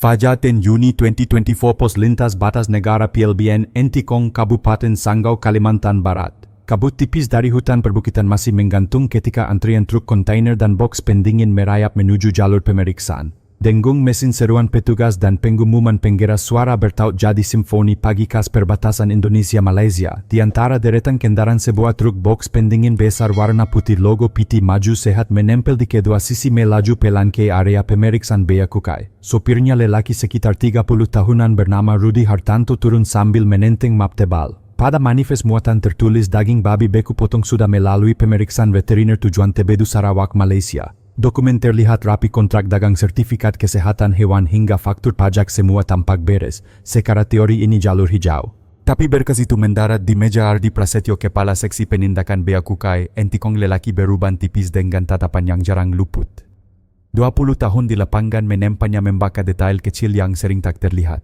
Fajar 10 Juni 2024 Pos Lintas Batas Negara PLBN Entikong Kabupaten Sanggau Kalimantan Barat. Kabut tipis dari hutan perbukitan masih menggantung ketika antrian truk kontainer dan box pendingin merayap menuju jalur pemeriksaan. Dengung mesin seruan petugas dan pengumuman penggeras suara bertaut jadi simfoni pagi khas perbatasan Indonesia-Malaysia. Di antara deretan kendaraan sebuah truk box pendingin besar warna putih logo PT Maju Sehat menempel di kedua sisi melaju pelan ke area pemeriksaan Bea Cukai. Sopirnya lelaki sekitar 30 tahunan bernama Rudi Hartanto turun sambil menenteng map tebal. Pada manifest muatan tertulis daging babi beku potong sudah melalui pemeriksaan veteriner tujuan Tebedu Sarawak, Malaysia. Dokumen terlihat rapi kontrak dagang sertifikat kesehatan hewan hingga faktur pajak semua tampak beres. Secara teori ini jalur hijau. Tapi berkas itu mendarat di meja Ardi Prasetyo Kepala Seksi Penindakan Bea Cukai. Entikong lelaki beruban tipis dengan tatapan yang jarang luput. 20 tahun di lapangan menempanya membaka detail kecil yang sering tak terlihat.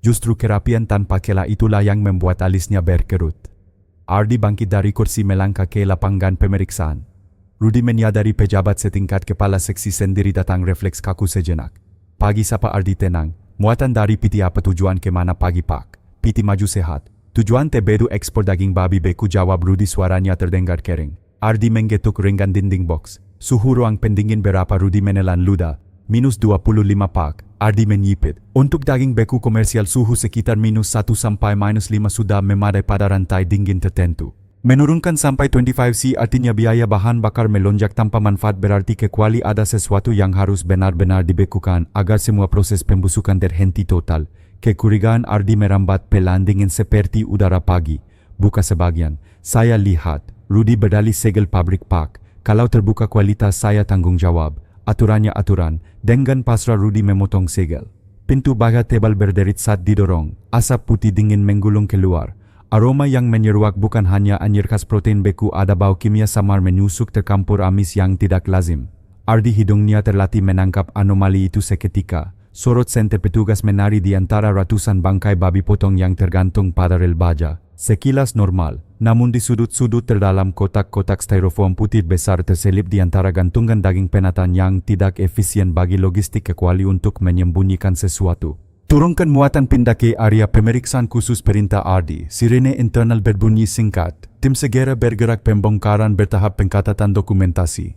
Justru kerapian tanpa celah itulah yang membuat alisnya berkerut. Ardi bangkit dari kursi melangkah ke lapangan pemeriksaan. Rudi menyadari pejabat setingkat kepala seksi sendiri datang refleks kaku sejenak. Pagi sapa Ardi tenang. Muatan dari PT apa tujuan kemana pagi pak? PT Maju Sehat. Tujuan Tebedu ekspor daging babi beku jawab Rudi suaranya terdengar kering. Ardi menggetuk ringgan dinding box. Suhu ruang pendingin berapa Rudi menelan ludah. -25 pak. Ardi menyipit. Untuk daging beku komersial suhu sekitar -1 sampai -5 sudah memadai pada rantai dingin tertentu. Menurunkan sampai 25°C artinya biaya bahan bakar melonjak tanpa manfaat berarti kecuali ada sesuatu yang harus benar-benar dibekukan agar semua proses pembusukan terhenti total. Kecurigaan Ardi merambat pelan dingin seperti udara pagi. Buka sebagian. Saya lihat. Rudi berdalih segel pabrik pak. Kalau terbuka kualitas saya tanggung jawab. Aturannya aturan. Dengan pasrah Rudi memotong segel. Pintu baja tebal berderit saat didorong. Asap putih dingin menggulung keluar. Aroma yang menyeruak bukan hanya anyir khas protein beku, ada bau kimia samar menusuk tercampur amis yang tidak lazim. Ardi hidungnya terlatih menangkap anomali itu seketika. Sorot senter petugas menari di antara ratusan bangkai babi potong yang tergantung pada rel baja. Sekilas normal, namun di sudut-sudut terdalam kotak-kotak styrofoam putih besar terselip di antara gantungan daging penataan yang tidak efisien bagi logistik kecuali untuk menyembunyikan sesuatu. Turunkan muatan pindah ke area pemeriksaan khusus perintah Ardi. Sirene internal berbunyi singkat. Tim segera bergerak pembongkaran bertahap pencatatan dokumentasi.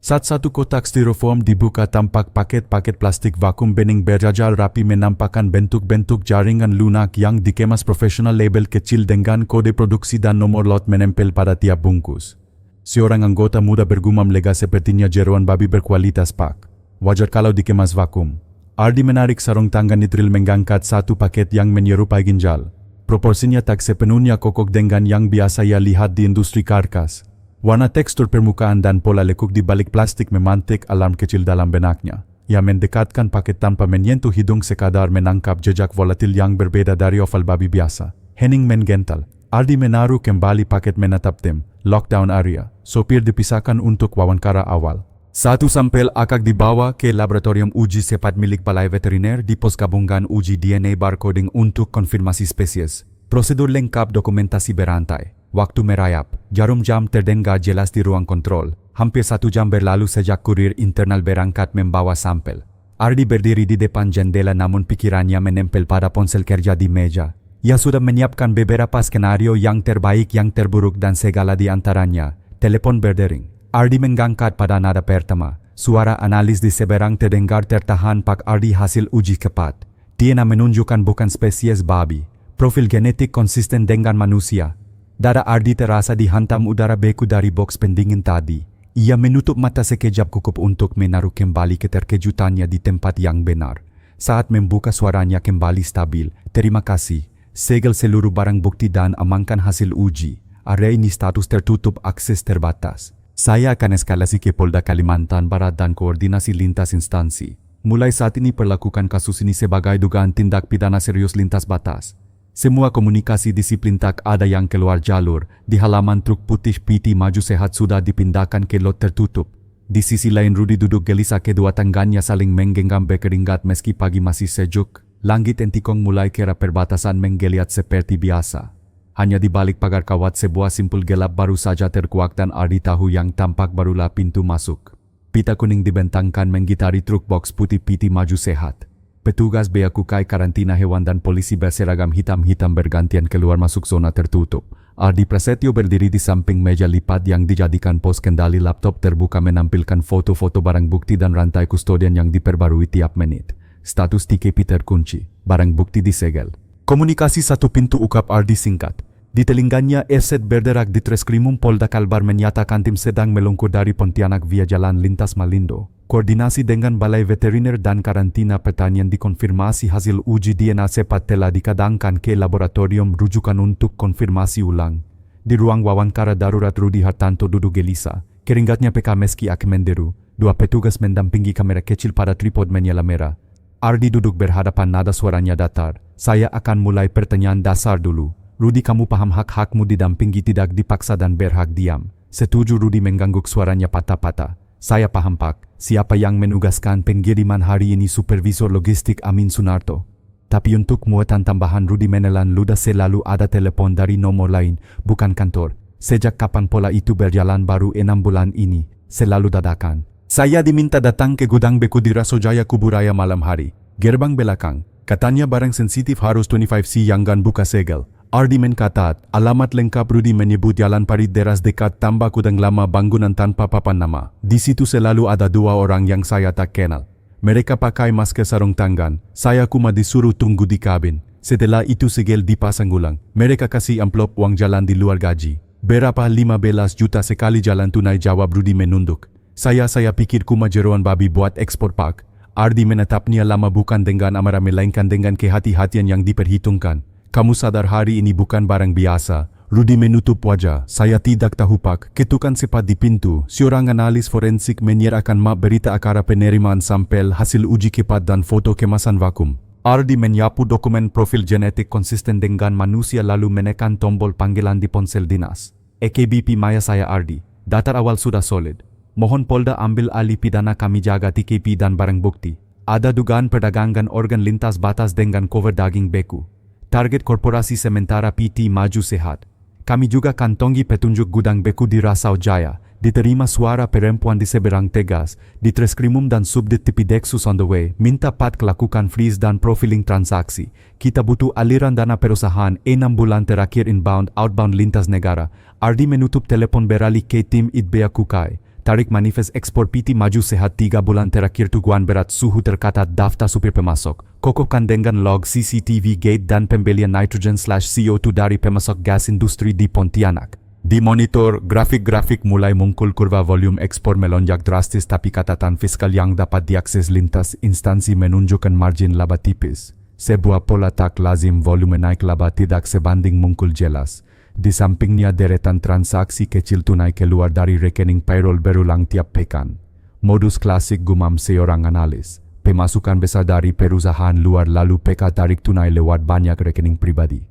Saat satu kotak styrofoam dibuka tampak paket-paket plastik vakum bening berjajar rapi menampakkan bentuk-bentuk jaringan lunak yang dikemas profesional, label kecil dengan kode produksi dan nomor lot menempel pada tiap bungkus. Seorang anggota muda bergumam lega sepertinya jeroan babi berkualitas pak. Wajar kalau dikemas vakum. Ardi menarik sarung tangan nitril mengangkat satu paket yang menyerupai ginjal. Proporsinya tak sepenuhnya kokok dengan yang biasa ia lihat di industri karkas. Warna tekstur permukaan dan pola lekuk di balik plastik memantik alarm kecil dalam benaknya. Ia mendekatkan paket tanpa menyentuh hidung sekadar menangkap jejak volatil yang berbeda dari oval babi biasa. Hening menggental. Ardi menaruh kembali paket menatap tim. Lockdown area. Sopir dipisahkan untuk wawancara awal. Satu sampel akak dibawa ke laboratorium uji cepat milik Balai Veteriner di pos gabungan uji DNA barcoding untuk konfirmasi spesies. Prosedur lengkap, dokumentasi berantai. Waktu merayap, jarum jam terdengar jelas di ruang kontrol. Hampir 1 jam berlalu sejak kurir internal berangkat membawa sampel. Ardi berdiri di depan jendela namun pikirannya menempel pada ponsel kerja di meja. Ia sudah menyiapkan beberapa skenario yang terbaik, yang terburuk dan segala di antaranya. Telepon berdering. Ardi mengangkat pada nada pertama. Suara analis di seberang terdengar tertahan pak Ardi hasil uji cepat. DNA menunjukkan bukan spesies babi. Profil genetik konsisten dengan manusia. Dada Ardi terasa dihantam udara beku dari box pendingin tadi. Ia menutup mata sekejap cukup untuk menaruh kembali keterkejutannya di tempat yang benar. Saat membuka suaranya kembali stabil. Terima kasih. Segel seluruh barang bukti dan amankan hasil uji. Area ini status tertutup, akses terbatas. Saya akan eskalasi ke Polda Kalimantan Barat dan koordinasi lintas instansi. Mulai saat ini perlakukan kasus ini sebagai dugaan tindak pidana serius lintas batas. Semua komunikasi disiplin tak ada yang keluar jalur. Di halaman truk putih PT Maju Sehat sudah dipindahkan ke lot tertutup. Di sisi lain Rudi duduk gelisah, kedua tangannya saling menggenggam berkeringat meski pagi masih sejuk. Langit Entikong mulai kira perbatasan menggeliat seperti biasa. Hanya di balik pagar kawat sebuah simpul gelap baru saja terkuak dan Ardi tahu yang tampak barulah pintu masuk. Pita kuning dibentangkan menggitari truk box putih PT Maju Sehat. Petugas bea cukai karantina hewan dan polisi berseragam hitam-hitam bergantian keluar masuk zona tertutup. Ardi Prasetyo berdiri di samping meja lipat yang dijadikan pos kendali laptop terbuka menampilkan foto-foto barang bukti dan rantai kustodian yang diperbarui tiap menit. Status TKP terkunci, barang bukti disegel. Komunikasi satu pintu ukap Ardi singkat. Di telinganya Eset berderak di Treskrimum Polda Kalbar menyatakan tim sedang meluncur dari Pontianak via Jalan Lintas Malindo. Koordinasi dengan Balai Veteriner dan Karantina Pertanian dikonfirmasi hasil uji DNA cepat telah dikadangkan ke laboratorium rujukan untuk konfirmasi ulang. Di ruang wawancara darurat Rudi Hartanto duduk gelisah, keringatnya peka meski Akmenderu. Dua petugas mendampingi kamera kecil pada tripod menyala merah. Ardi duduk berhadapan, nada suaranya datar. Saya akan mulai pertanyaan dasar dulu. Rudi, kamu paham hak-hakmu didampingi, tidak dipaksa dan berhak diam. Setuju, Rudi mengangguk, suaranya patah-patah. Saya paham, Pak. Siapa yang menugaskan pengiriman hari ini? Supervisor logistik Amin Sunarto. Tapi untuk muatan tambahan, Rudi menelan ludah, selalu ada telepon dari nomor lain, bukan kantor. Sejak kapan pola itu berjalan? Baru 6 bulan ini. Selalu dadakan. Saya diminta datang ke gudang beku di Rasojaya Kuburaya malam hari. Gerbang belakang. Katanya barang sensitif harus 25C yang gan buka segel. Ardi mencatat, alamat lengkap. Rudi menyebut jalan parit deras dekat tambak gudang lama, bangunan tanpa papan nama. Di situ selalu ada 2 orang yang saya tak kenal. Mereka pakai masker sarung tangan. Saya cuma disuruh tunggu di kabin. Setelah itu segel dipasang ulang. Mereka kasih amplop uang jalan di luar gaji. Berapa? 15 juta sekali jalan tunai, jawab Rudi menunduk. Saya pikir cuma jeroan babi buat ekspor, Pak. Ardi menatapnya lama, bukan dengan amarah melainkan dengan kehati-hatian yang diperhitungkan. Kamu sadar hari ini bukan barang biasa. Rudi menutup wajah. Saya tidak tahu, Pak. Ketukan cepat di pintu. Seorang analis forensik menyerahkan map berita acara penerimaan sampel, hasil uji cepat dan foto kemasan vakum. Ardi menyapu dokumen profil genetik konsisten dengan manusia lalu menekan tombol panggilan di ponsel dinas. EKBP Maya, saya Ardi. Data awal sudah solid. Mohon Polda ambil alih pidana, kami jaga TKP dan barang bukti. Ada dugaan perdagangan organ lintas batas dengan cover daging beku. Target korporasi sementara PT Maju Sehat. Kami juga kantongi petunjuk gudang beku di Rasojaya. Diterima suara perempuan di seberang tegas. Di Treskrimum dan Subdit Tipidexus on the way. Minta Pat lakukan freeze dan profiling transaksi. Kita butuh aliran dana perusahaan 6 bulan terakhir inbound outbound lintas negara. Ardi menutup telepon beralih ke tim Bea Cukai. Tarik manifest ekspor PT Maju Sehat 3 bulan terakhir, tuguan berat suhu tercatat daftar supir pemasok. Kokopkan dengan log CCTV gate dan pembelian nitrogen/CO2 dari pemasok gas industri di Pontianak. Di monitor, grafik-grafik mulai muncul, kurva volume ekspor melonjak drastis, tapi catatan fiskal yang dapat diakses lintas instansi menunjukkan margin laba tipis. Sebuah pola tak lazim, volume naik, laba tidak sebanding muncul jelas. Di sampingnya deretan transaksi kecil tunai keluar dari rekening payroll berulang tiap pekan. Modus klasik, gumam seorang analis. Pemasukan besar dari perusahaan luar lalu PK tarik tunai lewat banyak rekening pribadi.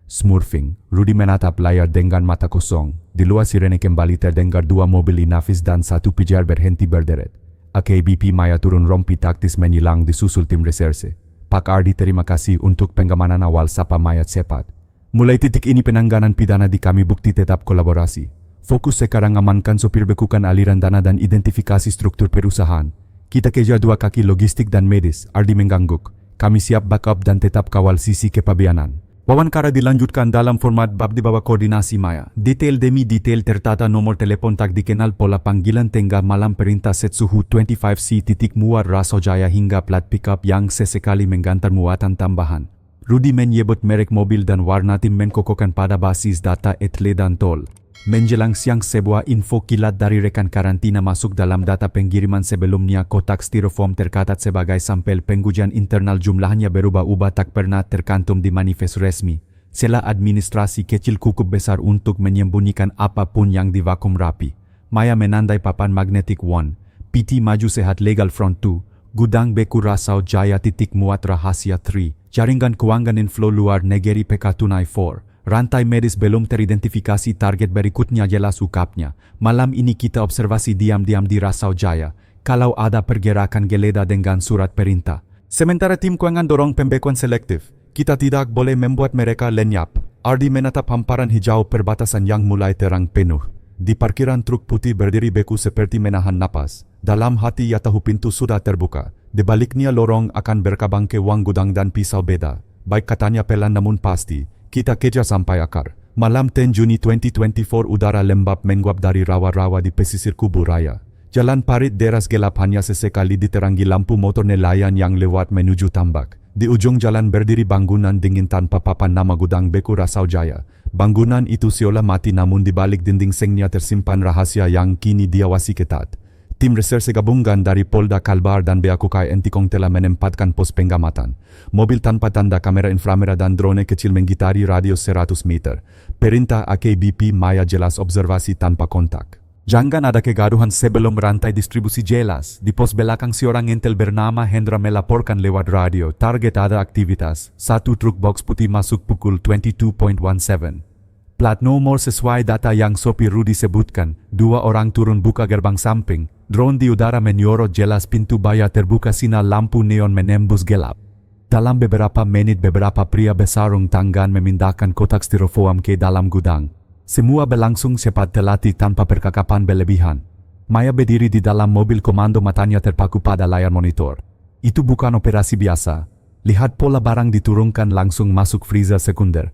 Smurfing, Rudi menatap layar dengan mata kosong. Di luar sirene kembali terdengar 2 mobil Inafis dan 1 pijar berhenti berderet. AKBP Maya turun rompi taktis menyilang disusul tim reserse. Pak Ardi, terima kasih untuk pengamanan awal, sapa Maya cepat. Mulai titik ini penanganan pidana di kami, bukti tetap kolaborasi. Fokus sekarang amankan sopir, bekukan aliran dana dan identifikasi struktur perusahaan. Kita kejar 2 kaki logistik dan medis. Ardi mengangguk. Kami siap backup dan tetap kawal sisi kepabeanan. Wawancara dilanjutkan dalam format bab di bawah koordinasi Maya. Detail demi detail tertata, nomor telepon tak dikenal, pola panggilan tengah malam, perintah set suhu 25C titik muat Rasojaya hingga plat pickup yang sesekali menggantar muatan tambahan. Rudi menyebut merek mobil dan warna, tim menkokokan pada basis data etle dan tol. Menjelang siang, sebuah info kilat dari rekan karantina masuk dalam data pengiriman sebelumnya. Kotak styrofoam tercatat sebagai sampel pengujian internal, jumlahnya berubah-ubah, tak pernah terkantum di manifest resmi. Sela administrasi kecil cukup besar untuk menyembunyikan apapun yang divakum rapi. Maya menandai papan magnetik 1, PT Maju Sehat Legal Front 2, Gudang Beku Rasojaya titik muat rahasia 3, jaringan keuangan inflow luar negeri PK tunai 4, rantai medis belum teridentifikasi, target berikutnya jelas ukapnya. Malam ini kita observasi diam-diam di Rasojaya. Kalau ada pergerakan, geledah dengan surat perintah. Sementara tim keuangan dorong pembekuan selektif. Kita tidak boleh membuat mereka lenyap. Ardi menatap hamparan hijau perbatasan yang mulai terang penuh. Di parkiran truk putih berdiri beku seperti menahan napas. Dalam hati ia tahu pintu sudah terbuka. Di baliknya lorong akan berkabangke uang gudang dan pisau beda. Baik katanya pelan namun pasti, kita kejar sampai akar. Malam 10 Juni 2024 udara lembab menguap dari rawa-rawa di pesisir Kubu Raya. Jalan parit deras gelap hanya sesekali diterangi lampu motor nelayan yang lewat menuju tambak. Di ujung jalan berdiri bangunan dingin tanpa papan nama gudang Beku Rasau Jaya. Bangunan itu seolah mati namun di balik dinding sengnya tersimpan rahasia yang kini diawasi ketat. Tim reserse gabungan dari Polda Kalbar dan Bea Cukai Entikong telah menempatkan pos pengamatan. Mobil tanpa tanda, kamera inframerah dan drone kecil menggitari radius 100 meter. Perintah AKBP Maya jelas, observasi tanpa kontak. Jangan ada kegaduhan sebelum rantai distribusi jelas. Di pos belakang seorang intel bernama Hendra melaporkan lewat radio, target ada aktivitas. Satu truk box putih masuk pukul 22.17. Plat nomor sesuai data yang sopir Rudi sebutkan. 2 orang turun buka gerbang samping. Drone di udara menyorot jelas pintu baya terbuka, sinar lampu neon menembus gelap. Dalam beberapa menit beberapa pria besarung tanggan memindahkan kotak styrofoam ke dalam gudang. Semua berlangsung cepat, terlatih tanpa percakapan berlebihan. Maya berdiri di dalam mobil komando, matanya terpaku pada layar monitor. Itu bukan operasi biasa. Lihat pola barang diturunkan langsung masuk freezer sekunder.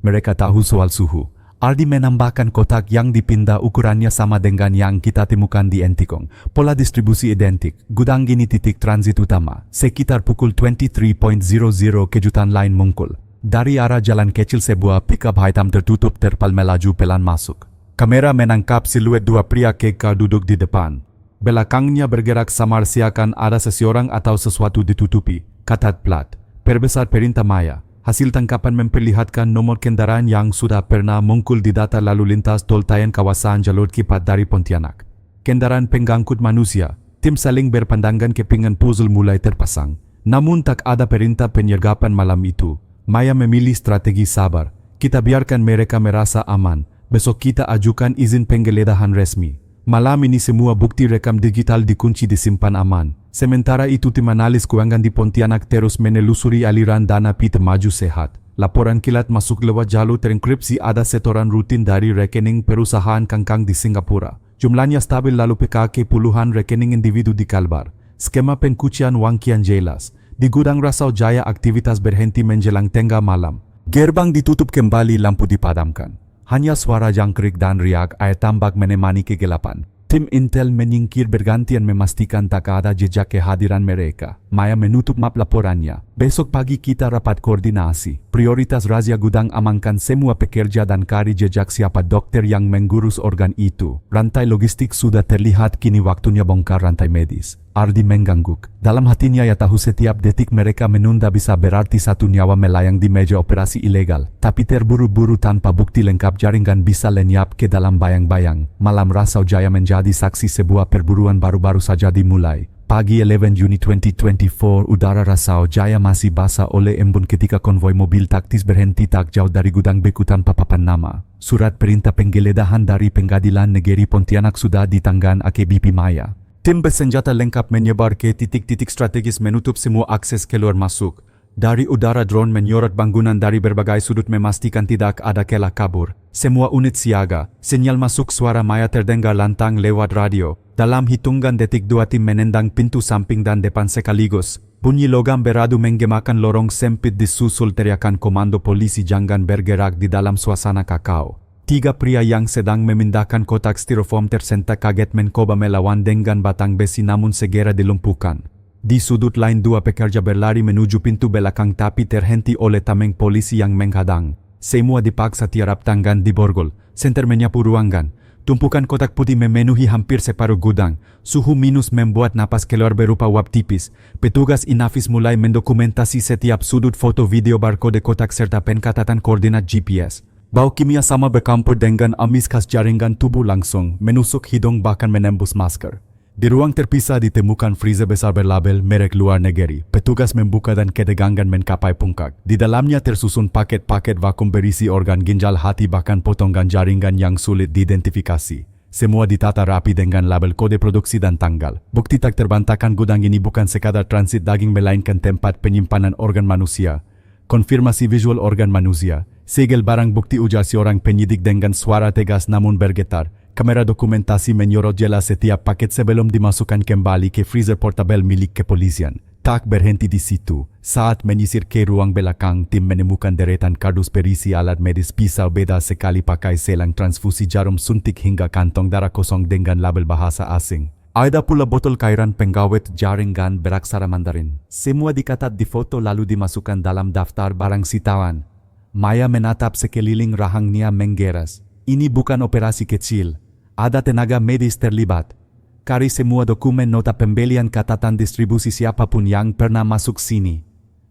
Mereka tahu soal suhu. Ardi menambahkan kotak yang dipindah ukurannya sama dengan yang kita temukan di Entikong. Pola distribusi identik. Gudang ini titik transit utama. Sekitar pukul 23.00 kejutan lain muncul. Dari arah jalan kecil sebuah pickup hitam tertutup terpal melaju pelan masuk. Kamera menangkap siluet 2 pria kekar duduk di depan. Belakangnya bergerak samar seakan ada seseorang atau sesuatu ditutupi. Katat plat. Perbesar perintah Maya. Hasil tangkapan memperlihatkan nomor kendaraan yang sudah pernah muncul di data lalu lintas tol Tayan kawasan jalur Kipat dari Pontianak. Kendaraan pengangkut manusia. Tim saling berpandangan, kepingan puzzle mulai terpasang. Namun tak ada perintah penyergapan malam itu. Maya memilih strategi sabar. Kita biarkan mereka merasa aman. Besok kita ajukan izin penggeledahan resmi. Malam ini semua bukti rekam digital dikunci disimpan aman. Sementara itu tim analis keuangan di Pontianak terus menelusuri aliran dana PT Maju Sehat. Laporan kilat masuk lewat jalur terenkripsi, ada setoran rutin dari rekening perusahaan Kangkang di Singapura. Jumlahnya stabil lalu PKK puluhan rekening individu di Kalbar. Skema pencucian uang kian jelas. Di gudang Rasau Jaya aktivitas berhenti menjelang tengah malam. Gerbang ditutup kembali, lampu dipadamkan. Hanya suara jangkrik dan riak air tambak menemani kegelapan. Tim intel menyingkir bergantian memastikan tak ada jejak kehadiran mereka. Maya menutup map laporannya. Besok pagi kita rapat koordinasi. Prioritas razia gudang, amankan semua pekerja dan cari jejak siapa dokter yang mengurus organ itu. Rantai logistik sudah terlihat, kini waktunya bongkar rantai medis. Ardi mengangguk. Dalam hatinya ia tahu setiap detik mereka menunda bisa berarti satu nyawa melayang di meja operasi ilegal. Tapi terburu-buru tanpa bukti lengkap, jaringan bisa lenyap ke dalam bayang-bayang. Malam Rasau Jaya menjadi saksi sebuah perburuan baru-baru saja dimulai. Pagi 11 Juni 2024, udara Rasau Jaya masih basah oleh embun ketika konvoi mobil taktis berhenti tak jauh dari gudang Beku tanpa papan nama. Surat perintah penggeledahan dari Pengadilan Negeri Pontianak sudah ditanggan AKBP Maya. Tim bersenjata lengkap menyebar ke titik-titik strategis menutup semua akses keluar masuk. Dari udara drone menyorot bangunan dari berbagai sudut memastikan tidak ada celah kabur. Semua unit siaga. Sinyal masuk suara Maya terdengar lantang lewat radio. Dalam hitungan detik 2 tim menendang pintu samping dan depan sekaligus. Bunyi logam beradu menggemakan lorong sempit, disusul teriakan komando polisi jangan bergerak di dalam suasana kakao. 3 pria yang sedang memindahkan kotak styrofoam tersentak kaget mencoba melawan dengan batang besi namun segera dilumpuhkan. Di sudut lain 2 pekerja berlari menuju pintu belakang tapi terhenti oleh tameng polisi yang menghadang. Semua dipaksa tiarap tangan diborgol. Senter menyapu ruangan. Tumpukan kotak putih memenuhi hampir separuh gudang. Suhu minus membuat napas keluar berupa uap tipis. Petugas Inafis mulai mendokumentasi setiap sudut, foto, video, barcode kotak serta pencatatan koordinat GPS. Bau kimia sama bercampur dengan amis khas jaringan tubuh langsung menusuk hidung bahkan menembus masker. Di ruang terpisah ditemukan freezer besar berlabel merek luar negeri. Petugas membuka dan ketegangan mencapai puncak. Di dalamnya tersusun paket-paket vakum berisi organ, ginjal, hati, bahkan potongan jaringan yang sulit diidentifikasi. Semua ditata rapi dengan label, kode produksi dan tanggal. Bukti tak terbantahkan gudang ini bukan sekadar transit daging melainkan tempat penyimpanan organ manusia. Konfirmasi visual organ manusia. Segel barang bukti, ujar seorang penyidik dengan suara tegas namun bergetar. Kamera dokumentasi menyorot jelas setiap paket sebelum dimasukkan kembali ke freezer portable milik kepolisian. Tak berhenti di situ. Saat menyisir ke ruang belakang, tim menemukan deretan kardus berisi alat medis, pisau beda sekali pakai, selang transfusi, jarum suntik hingga kantong darah kosong dengan label bahasa asing. Ada pula botol cairan penggawet jaringan beraksara Mandarin. Semua dikatat di foto lalu dimasukkan dalam daftar barang sitaan. Maya menatap sekeliling rahangnya menggeras. Ini bukan operasi kecil. Ada tenaga medis terlibat. Cari semua dokumen, nota pembelian, catatan distribusi siapapun yang pernah masuk sini.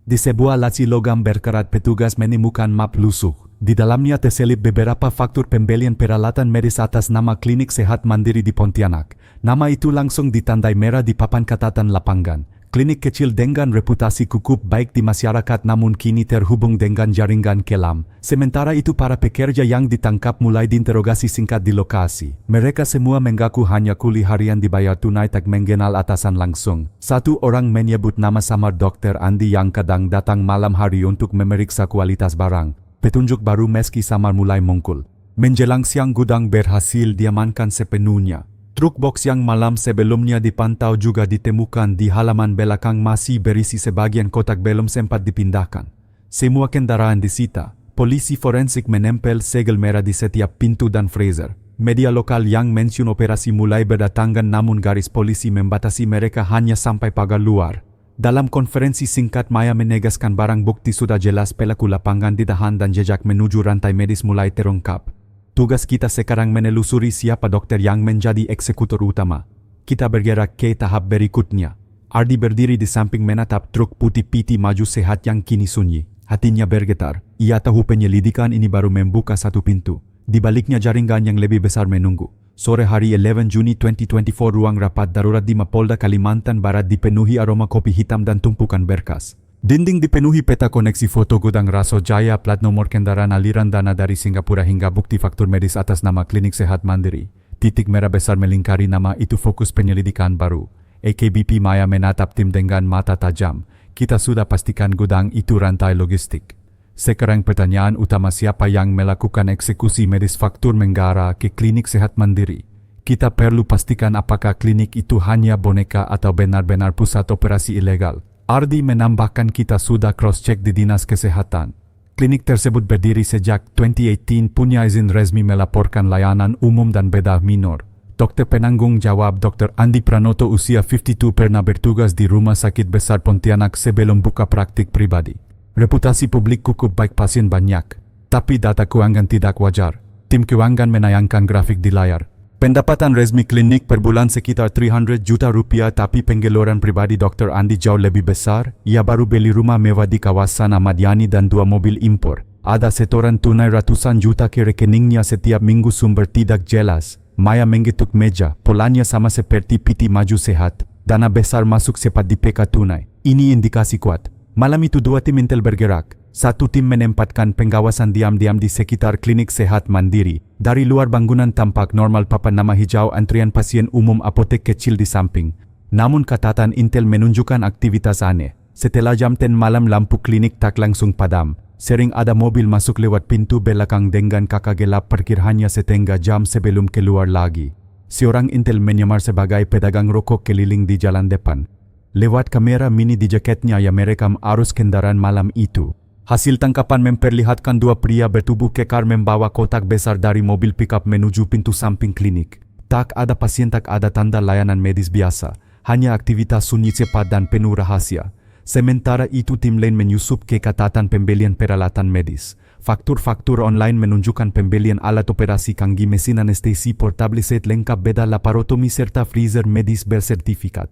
Di sebuah laci logam berkerat petugas menemukan map lusuh. Di dalamnya terselip beberapa faktur pembelian peralatan medis atas nama Klinik Sehat Mandiri di Pontianak. Nama itu langsung ditandai merah di papan catatan lapangan. Klinik kecil dengan reputasi cukup baik di masyarakat namun kini terhubung dengan jaringan kelam. Sementara itu para pekerja yang ditangkap mulai diinterogasi singkat di lokasi. Mereka semua mengaku hanya kuli harian dibayar tunai, tak mengenal atasan langsung. Satu orang menyebut nama samar Dr. Andi yang kadang datang malam hari untuk memeriksa kualitas barang. Petunjuk baru meski samar mulai muncul. Menjelang siang gudang berhasil diamankan sepenuhnya. Truk box yang malam sebelumnya dipantau juga ditemukan di halaman belakang, masih berisi sebagian kotak belum sempat dipindahkan. Semua kendaraan disita. Polisi forensik menempel segel merah di setiap pintu dan freezer. Media lokal yang mention operasi mulai berdatangan namun garis polisi membatasi mereka hanya sampai pagar luar. Dalam konferensi singkat, Maya menegaskan barang bukti sudah jelas, pelaku lapangan ditahan dan jejak menuju rantai medis mulai terungkap. Tugas kita sekarang menelusuri siapa dokter yang menjadi eksekutor utama. Kita bergerak ke tahap berikutnya. Ardi berdiri di samping menatap truk putih PT Maju Sehat yang kini sunyi. Hatinya bergetar. Ia tahu penyelidikan ini baru membuka satu pintu. Di baliknya jaringan yang lebih besar menunggu. Sore hari 11 Juni 2024, ruang rapat darurat di Mapolda Kalimantan Barat dipenuhi aroma kopi hitam dan tumpukan berkas. Dinding dipenuhi peta koneksi foto gudang Raso Jaya, plat nomor kendaraan, aliran dana dari Singapura hingga bukti faktur medis atas nama Klinik Sehat Mandiri. Titik merah besar melingkari nama itu, fokus penyelidikan baru. AKBP Maya menatap tim dengan mata tajam. Kita sudah pastikan gudang itu rantai logistik. Sekarang pertanyaan utama, siapa yang melakukan eksekusi medis faktur mengarah ke Klinik Sehat Mandiri? Kita perlu pastikan apakah klinik itu hanya boneka atau benar-benar pusat operasi ilegal. Ardi menambahkan, kita sudah cross-check di Dinas Kesehatan. Klinik tersebut berdiri sejak 2018, punya izin resmi melaporkan layanan umum dan bedah minor. Dokter penanggung jawab Dr. Andi Pranoto, usia 52, pernah bertugas di Rumah Sakit Besar Pontianak sebelum buka praktik pribadi. Reputasi publik cukup baik, pasien banyak. Tapi data keuangan tidak wajar. Tim keuangan menayangkan grafik di layar. Pendapatan resmi klinik per bulan sekitar 300 juta rupiah, tapi pengeluaran pribadi Dr. Andi jauh lebih besar. Ia baru beli rumah mewah di kawasan Ahmad Yani dan 2 mobil impor. Ada setoran tunai ratusan juta ke rekeningnya setiap minggu, sumber tidak jelas. Maya menggetuk meja. Polanya sama seperti PT Maju Sehat. Dana besar masuk cepat di PK tunai. Ini indikasi kuat. Malam itu 2 tim intel bergerak. Satu tim menempatkan pengawasan diam-diam di sekitar Klinik Sehat Mandiri. Dari luar bangunan tampak normal, papan nama hijau, antrian pasien umum, apotek kecil di samping. Namun catatan intel menunjukkan aktivitas aneh. Setelah jam 10 malam, lampu klinik tak langsung padam. Sering ada mobil masuk lewat pintu belakang dengan kakak gelap parkir hanya setengah jam sebelum keluar lagi. Seorang intel menyamar sebagai pedagang rokok keliling di jalan depan. Lewat kamera mini di jaketnya ia merekam arus kendaraan malam itu. Hasil tangkapan memperlihatkan 2 pria bertubuh kekar membawa kotak besar dari mobil pickup menuju pintu samping klinik. Tak ada pasien, tak ada tanda layanan medis biasa. Hanya aktivitas sunyi, cepat dan penuh rahasia. Sementara itu tim lain menyusup ke catatan pembelian peralatan medis. Faktur-faktur online menunjukkan pembelian alat operasi canggih, mesin anestesi portable, set lengkap beda laparotomi serta freezer medis bersertifikat.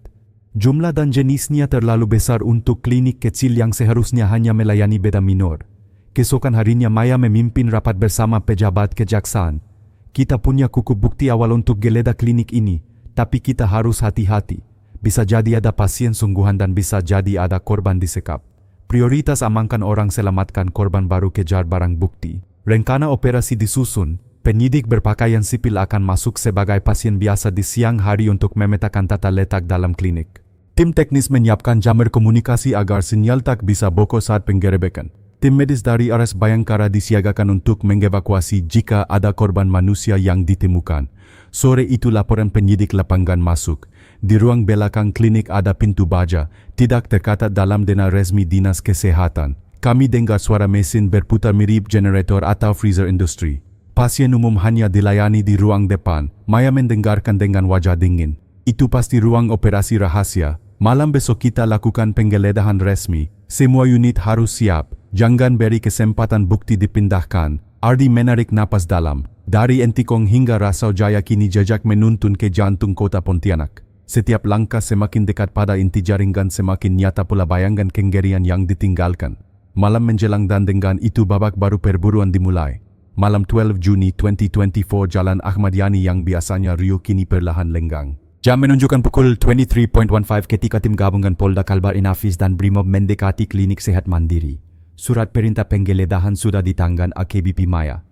Jumlah dan jenisnya terlalu besar untuk klinik kecil yang seharusnya hanya melayani bedah minor. Keesokan harinya Maya memimpin rapat bersama pejabat kejaksaan. Kita punya cukup bukti awal untuk geledah klinik ini, tapi kita harus hati-hati. Bisa jadi ada pasien sungguhan dan bisa jadi ada korban disekap. Prioritas amankan orang, selamatkan korban, baru kejar barang bukti. Rencana operasi disusun. Penyidik berpakaian sipil akan masuk sebagai pasien biasa di siang hari untuk memetakan tata letak dalam klinik. Tim teknis menyiapkan jamur komunikasi agar sinyal tak bisa bocor saat penggerebekan. Tim medis dari RS Bayangkara disiagakan untuk mengevakuasi jika ada korban manusia yang ditemukan. Sore itu laporan penyidik lapangan masuk. Di ruang belakang klinik ada pintu baja, tidak tercatat dalam dana resmi Dinas Kesehatan. Kami dengar suara mesin berputar mirip generator atau freezer industri. Pasien umum hanya dilayani di ruang depan. Maya mendengarkan dengan wajah dingin. Itu pasti ruang operasi rahasia. Malam besok kita lakukan penggeledahan resmi. Semua unit harus siap. Jangan beri kesempatan bukti dipindahkan. Ardi menarik napas dalam. Dari Entikong hingga Rasau Jaya kini jejak menuntun ke jantung kota Pontianak. Setiap langkah semakin dekat pada inti jaringan, semakin nyata pula bayangan kengerian yang ditinggalkan. Malam menjelang dan dengan itu babak baru perburuan dimulai. Malam 12 Juni 2024 Jalan Ahmad Yani yang biasanya riuh kini perlahan lenggang. Jam menunjukkan pukul 23.15 ketika tim gabungan Polda Kalbar Inafis dan Brimob mendekati klinik sehat mandiri. Surat perintah penggeledahan sudah ditanggan AKBP Maya.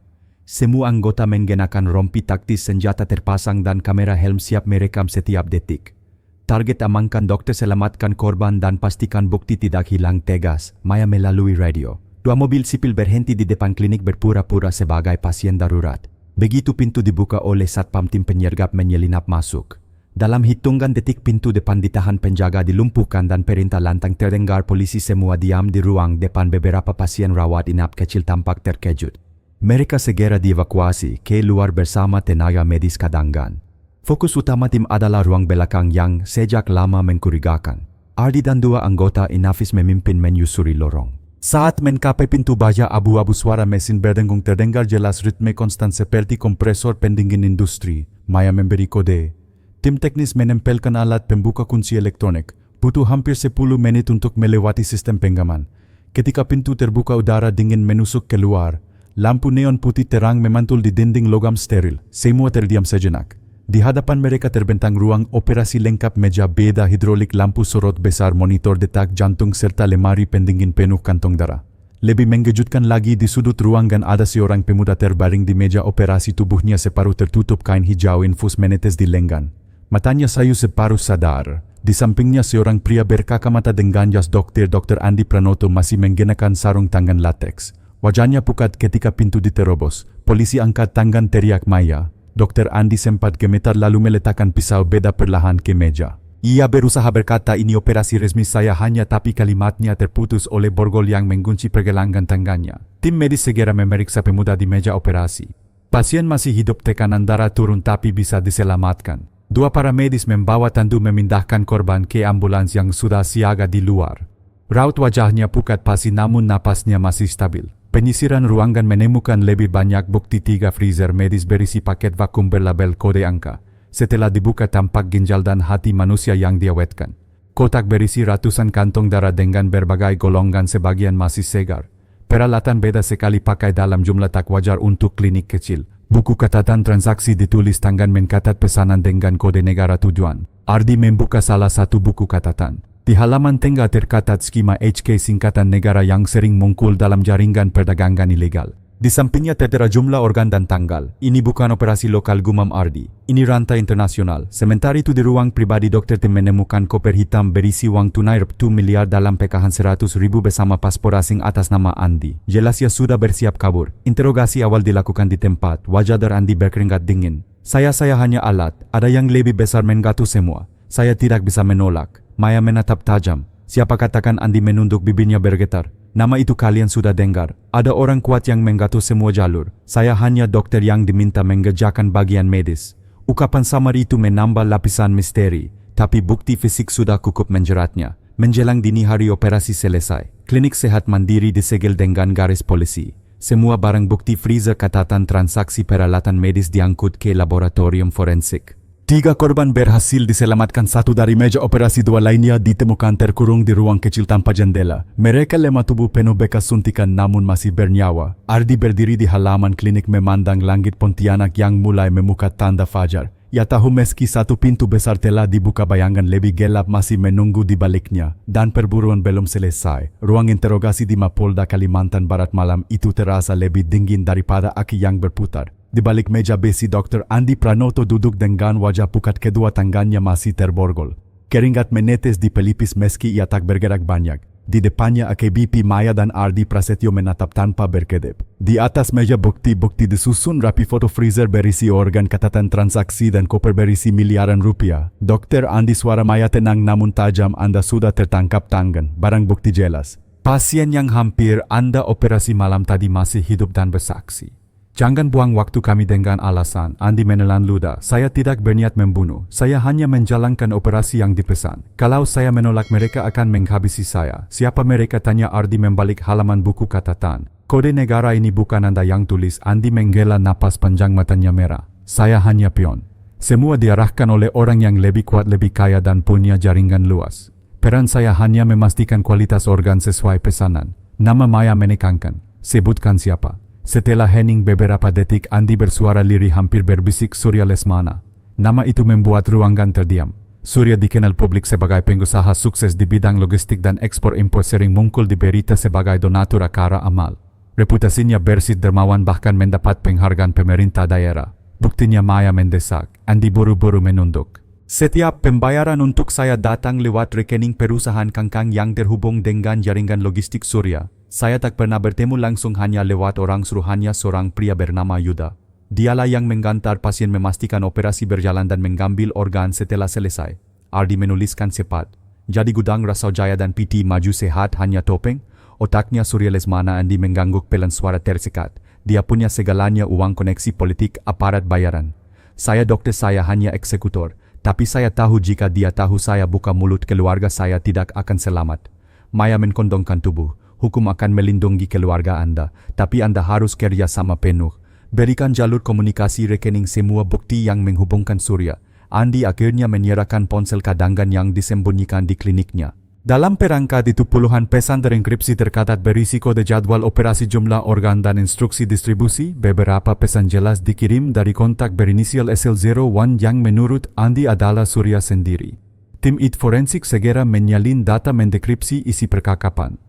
Semua anggota mengenakan rompi taktis, senjata terpasang dan kamera helm siap merekam setiap detik. Target amankan dokter, selamatkan korban dan pastikan bukti tidak hilang, tegas Maya melalui radio. 2 mobil sipil berhenti di depan klinik berpura-pura sebagai pasien darurat. Begitu pintu dibuka oleh satpam, tim penyergap menyelinap masuk. Dalam hitungan detik pintu depan ditahan penjaga, dilumpuhkan dan perintah lantang terdengar. Polisi semua diam di ruang depan. Beberapa pasien rawat inap kecil tampak terkejut. Mereka segera dievakuasi ke luar bersama tenaga medis cadangan. Fokus utama tim adalah ruang belakang yang sejak lama mencurigakan. Ardi dan 2 anggota Inafis memimpin menyusuri lorong. Saat mencapai pintu baja, abu-abu suara mesin berdengung terdengar jelas, ritme konstan seperti kompresor pendingin industri. Maya memberi kode. Tim teknis menempelkan alat pembuka kunci elektronik. Butuh hampir 10 menit untuk melewati sistem penggaman. Ketika pintu terbuka, udara dingin menusuk keluar. Lampu neon putih terang memantul di dinding logam steril. Semua terdiam sejenak. Di hadapan mereka terbentang ruang operasi lengkap, meja beda hidrolik, lampu sorot besar, monitor detak jantung, serta lemari pendingin penuh kantong darah. Lebih mengejutkan lagi, di sudut ruangan ada seorang pemuda terbaring di meja operasi, tubuhnya separuh tertutup kain hijau infus menetes di lengan. Matanya sayu separuh sadar. Di sampingnya seorang pria berkacamata dengan jas dokter, Dr. Andi Pranoto, masih mengenakan sarung tangan latex. Wajahnya pucat ketika pintu diterobos. Polisi angkat tangan, teriak Maya. Dr. Andi sempat gemetar lalu meletakkan pisau beda perlahan ke meja. Ia berusaha berkata, "Ini operasi resmi saya hanya," tapi kalimatnya terputus oleh borgol yang menggunci pergelangan tangannya. Tim medis segera memeriksa pemuda di meja operasi. Pasien masih hidup, tekanan darah turun tapi bisa diselamatkan. 2 paramedis membawa tandu memindahkan korban ke ambulans yang sudah siaga di luar. Raut wajahnya pucat pasi namun napasnya masih stabil. Penyisiran ruangan menemukan lebih banyak bukti, 3 freezer medis berisi paket vakum berlabel kode angka. Setelah dibuka tampak ginjal dan hati manusia yang diawetkan. Kotak berisi ratusan kantong darah dengan berbagai golongan, sebagian masih segar. Peralatan beda sekali pakai dalam jumlah tak wajar untuk klinik kecil. Buku catatan transaksi ditulis tangan mencatat pesanan dengan kode negara tujuan. Ardi membuka salah satu buku catatan. Di halaman tengah tercatat skema HK, singkatan negara yang sering muncul dalam jaringan perdagangan ilegal. Di sampingnya tertera jumlah organ dan tanggal. Ini bukan operasi lokal, gumam Ardi. Ini rantai internasional. Sementara itu di ruang pribadi dokter, tim menemukan koper hitam berisi uang tunai Rp2 miliar dalam pecahan 100.000 bersama paspor asing atas nama Andi. Jelas ia sudah bersiap kabur. Interogasi awal dilakukan di tempat. Wajah Andi berkeringat dingin. Saya hanya alat. Ada yang lebih besar menggatu semua. Saya tidak bisa menolak. Maya menatap tajam. Siapa, katakan Andi menunduk, bibirnya bergetar. Nama itu kalian sudah dengar. Ada orang kuat yang menggatur semua jalur. Saya hanya dokter yang diminta mengerjakan bagian medis. Ukapan samar itu menambah lapisan misteri. Tapi bukti fisik sudah cukup menjeratnya. Menjelang dini hari operasi selesai. Klinik sehat mandiri disegel dengan garis polisi. Semua barang bukti, freezer, catatan transaksi, peralatan medis diangkut ke laboratorium forensik. 3 korban berhasil diselamatkan, 1 dari meja operasi, 2 lainnya ditemukan terkurung di ruang kecil tanpa jendela. Mereka lemah tubuh penuh bekas suntikan namun masih bernyawa. Ardi berdiri di halaman klinik memandang langit Pontianak yang mulai memuka tanda fajar. Ia tahu meski satu pintu besar telah dibuka, bayangan lebih gelap masih menunggu di baliknya. Dan perburuan belum selesai. Ruang interogasi di Mapolda Kalimantan Barat malam itu terasa lebih dingin daripada aki yang berputar. Di balik meja besi, Dr. Andi Pranoto duduk dengan wajah pucat, kedua tangannya masih terborgol. Keringat menetes di pelipis meski ia tak bergerak banyak. Di depannya AKBP Maya dan Ardi Prasetyo menatap tanpa berkedip. Di atas meja bukti-bukti disusun rapi foto freezer berisi organ, catatan transaksi dan koper berisi miliaran rupiah. Dokter Andi, suara Maya tenang namun tajam. Anda sudah tertangkap tangan. Barang bukti jelas. Pasien yang hampir Anda operasi malam tadi masih hidup dan bersaksi. Jangan buang waktu kami dengan alasan. Andi menelan ludah. Saya tidak berniat membunuh. Saya hanya menjalankan operasi yang dipesan. Kalau saya menolak, mereka akan menghabisi saya. Siapa mereka? Tanya Ardi membalik halaman buku catatan. Kode negara ini bukan Anda yang tulis. Andi menghela napas panjang, matanya merah. Saya hanya pion. Semua diarahkan oleh orang yang lebih kuat, lebih kaya dan punya jaringan luas. Peran saya hanya memastikan kualitas organ sesuai pesanan. Nama Maya menekankan. Sebutkan siapa. Setelah hening beberapa detik, Andi bersuara lirih hampir berbisik, Surya Lesmana. Nama itu membuat ruangan terdiam. Surya dikenal publik sebagai pengusaha sukses di bidang logistik dan ekspor impor, sering muncul di berita sebagai donatur akara amal. Reputasinya bersih, dermawan, bahkan mendapat penghargaan pemerintah daerah. Buktinya Maya mendesak. Andi buru-buru menunduk. Setiap pembayaran untuk saya datang lewat rekening perusahaan Kangkang yang terhubung dengan jaringan logistik Surya. Saya tak pernah bertemu langsung, hanya lewat orang suruhannya, seorang pria bernama Yuda. Dialah yang mengantar pasien, memastikan operasi berjalan dan mengambil organ setelah selesai. Ardi menuliskan cepat. Jadi gudang Rasau Jaya dan PT Maju Sehat hanya topeng? Otaknya Surya Lesmana. Andi mengangguk pelan, suara tersekat. Dia punya segalanya, uang, koneksi politik, aparat bayaran. Saya dokter, saya hanya eksekutor. Tapi saya tahu jika dia tahu saya buka mulut, keluarga saya tidak akan selamat. Maya menkondongkan tubuh. Hukum akan melindungi keluarga Anda, tapi Anda harus kerja sama penuh. Berikan jalur komunikasi, rekening, semua bukti yang menghubungkan Surya. Andi akhirnya menyerahkan ponsel cadangan yang disembunyikan di kliniknya. Dalam perangkat itu puluhan pesan terenkripsi tercatat berisi kode jadwal operasi, jumlah organ dan instruksi distribusi. Beberapa pesan jelas dikirim dari kontak berinisial SL01 yang menurut Andi adalah Surya sendiri. Tim IT forensik segera menyalin data mendekripsi isi percakapan.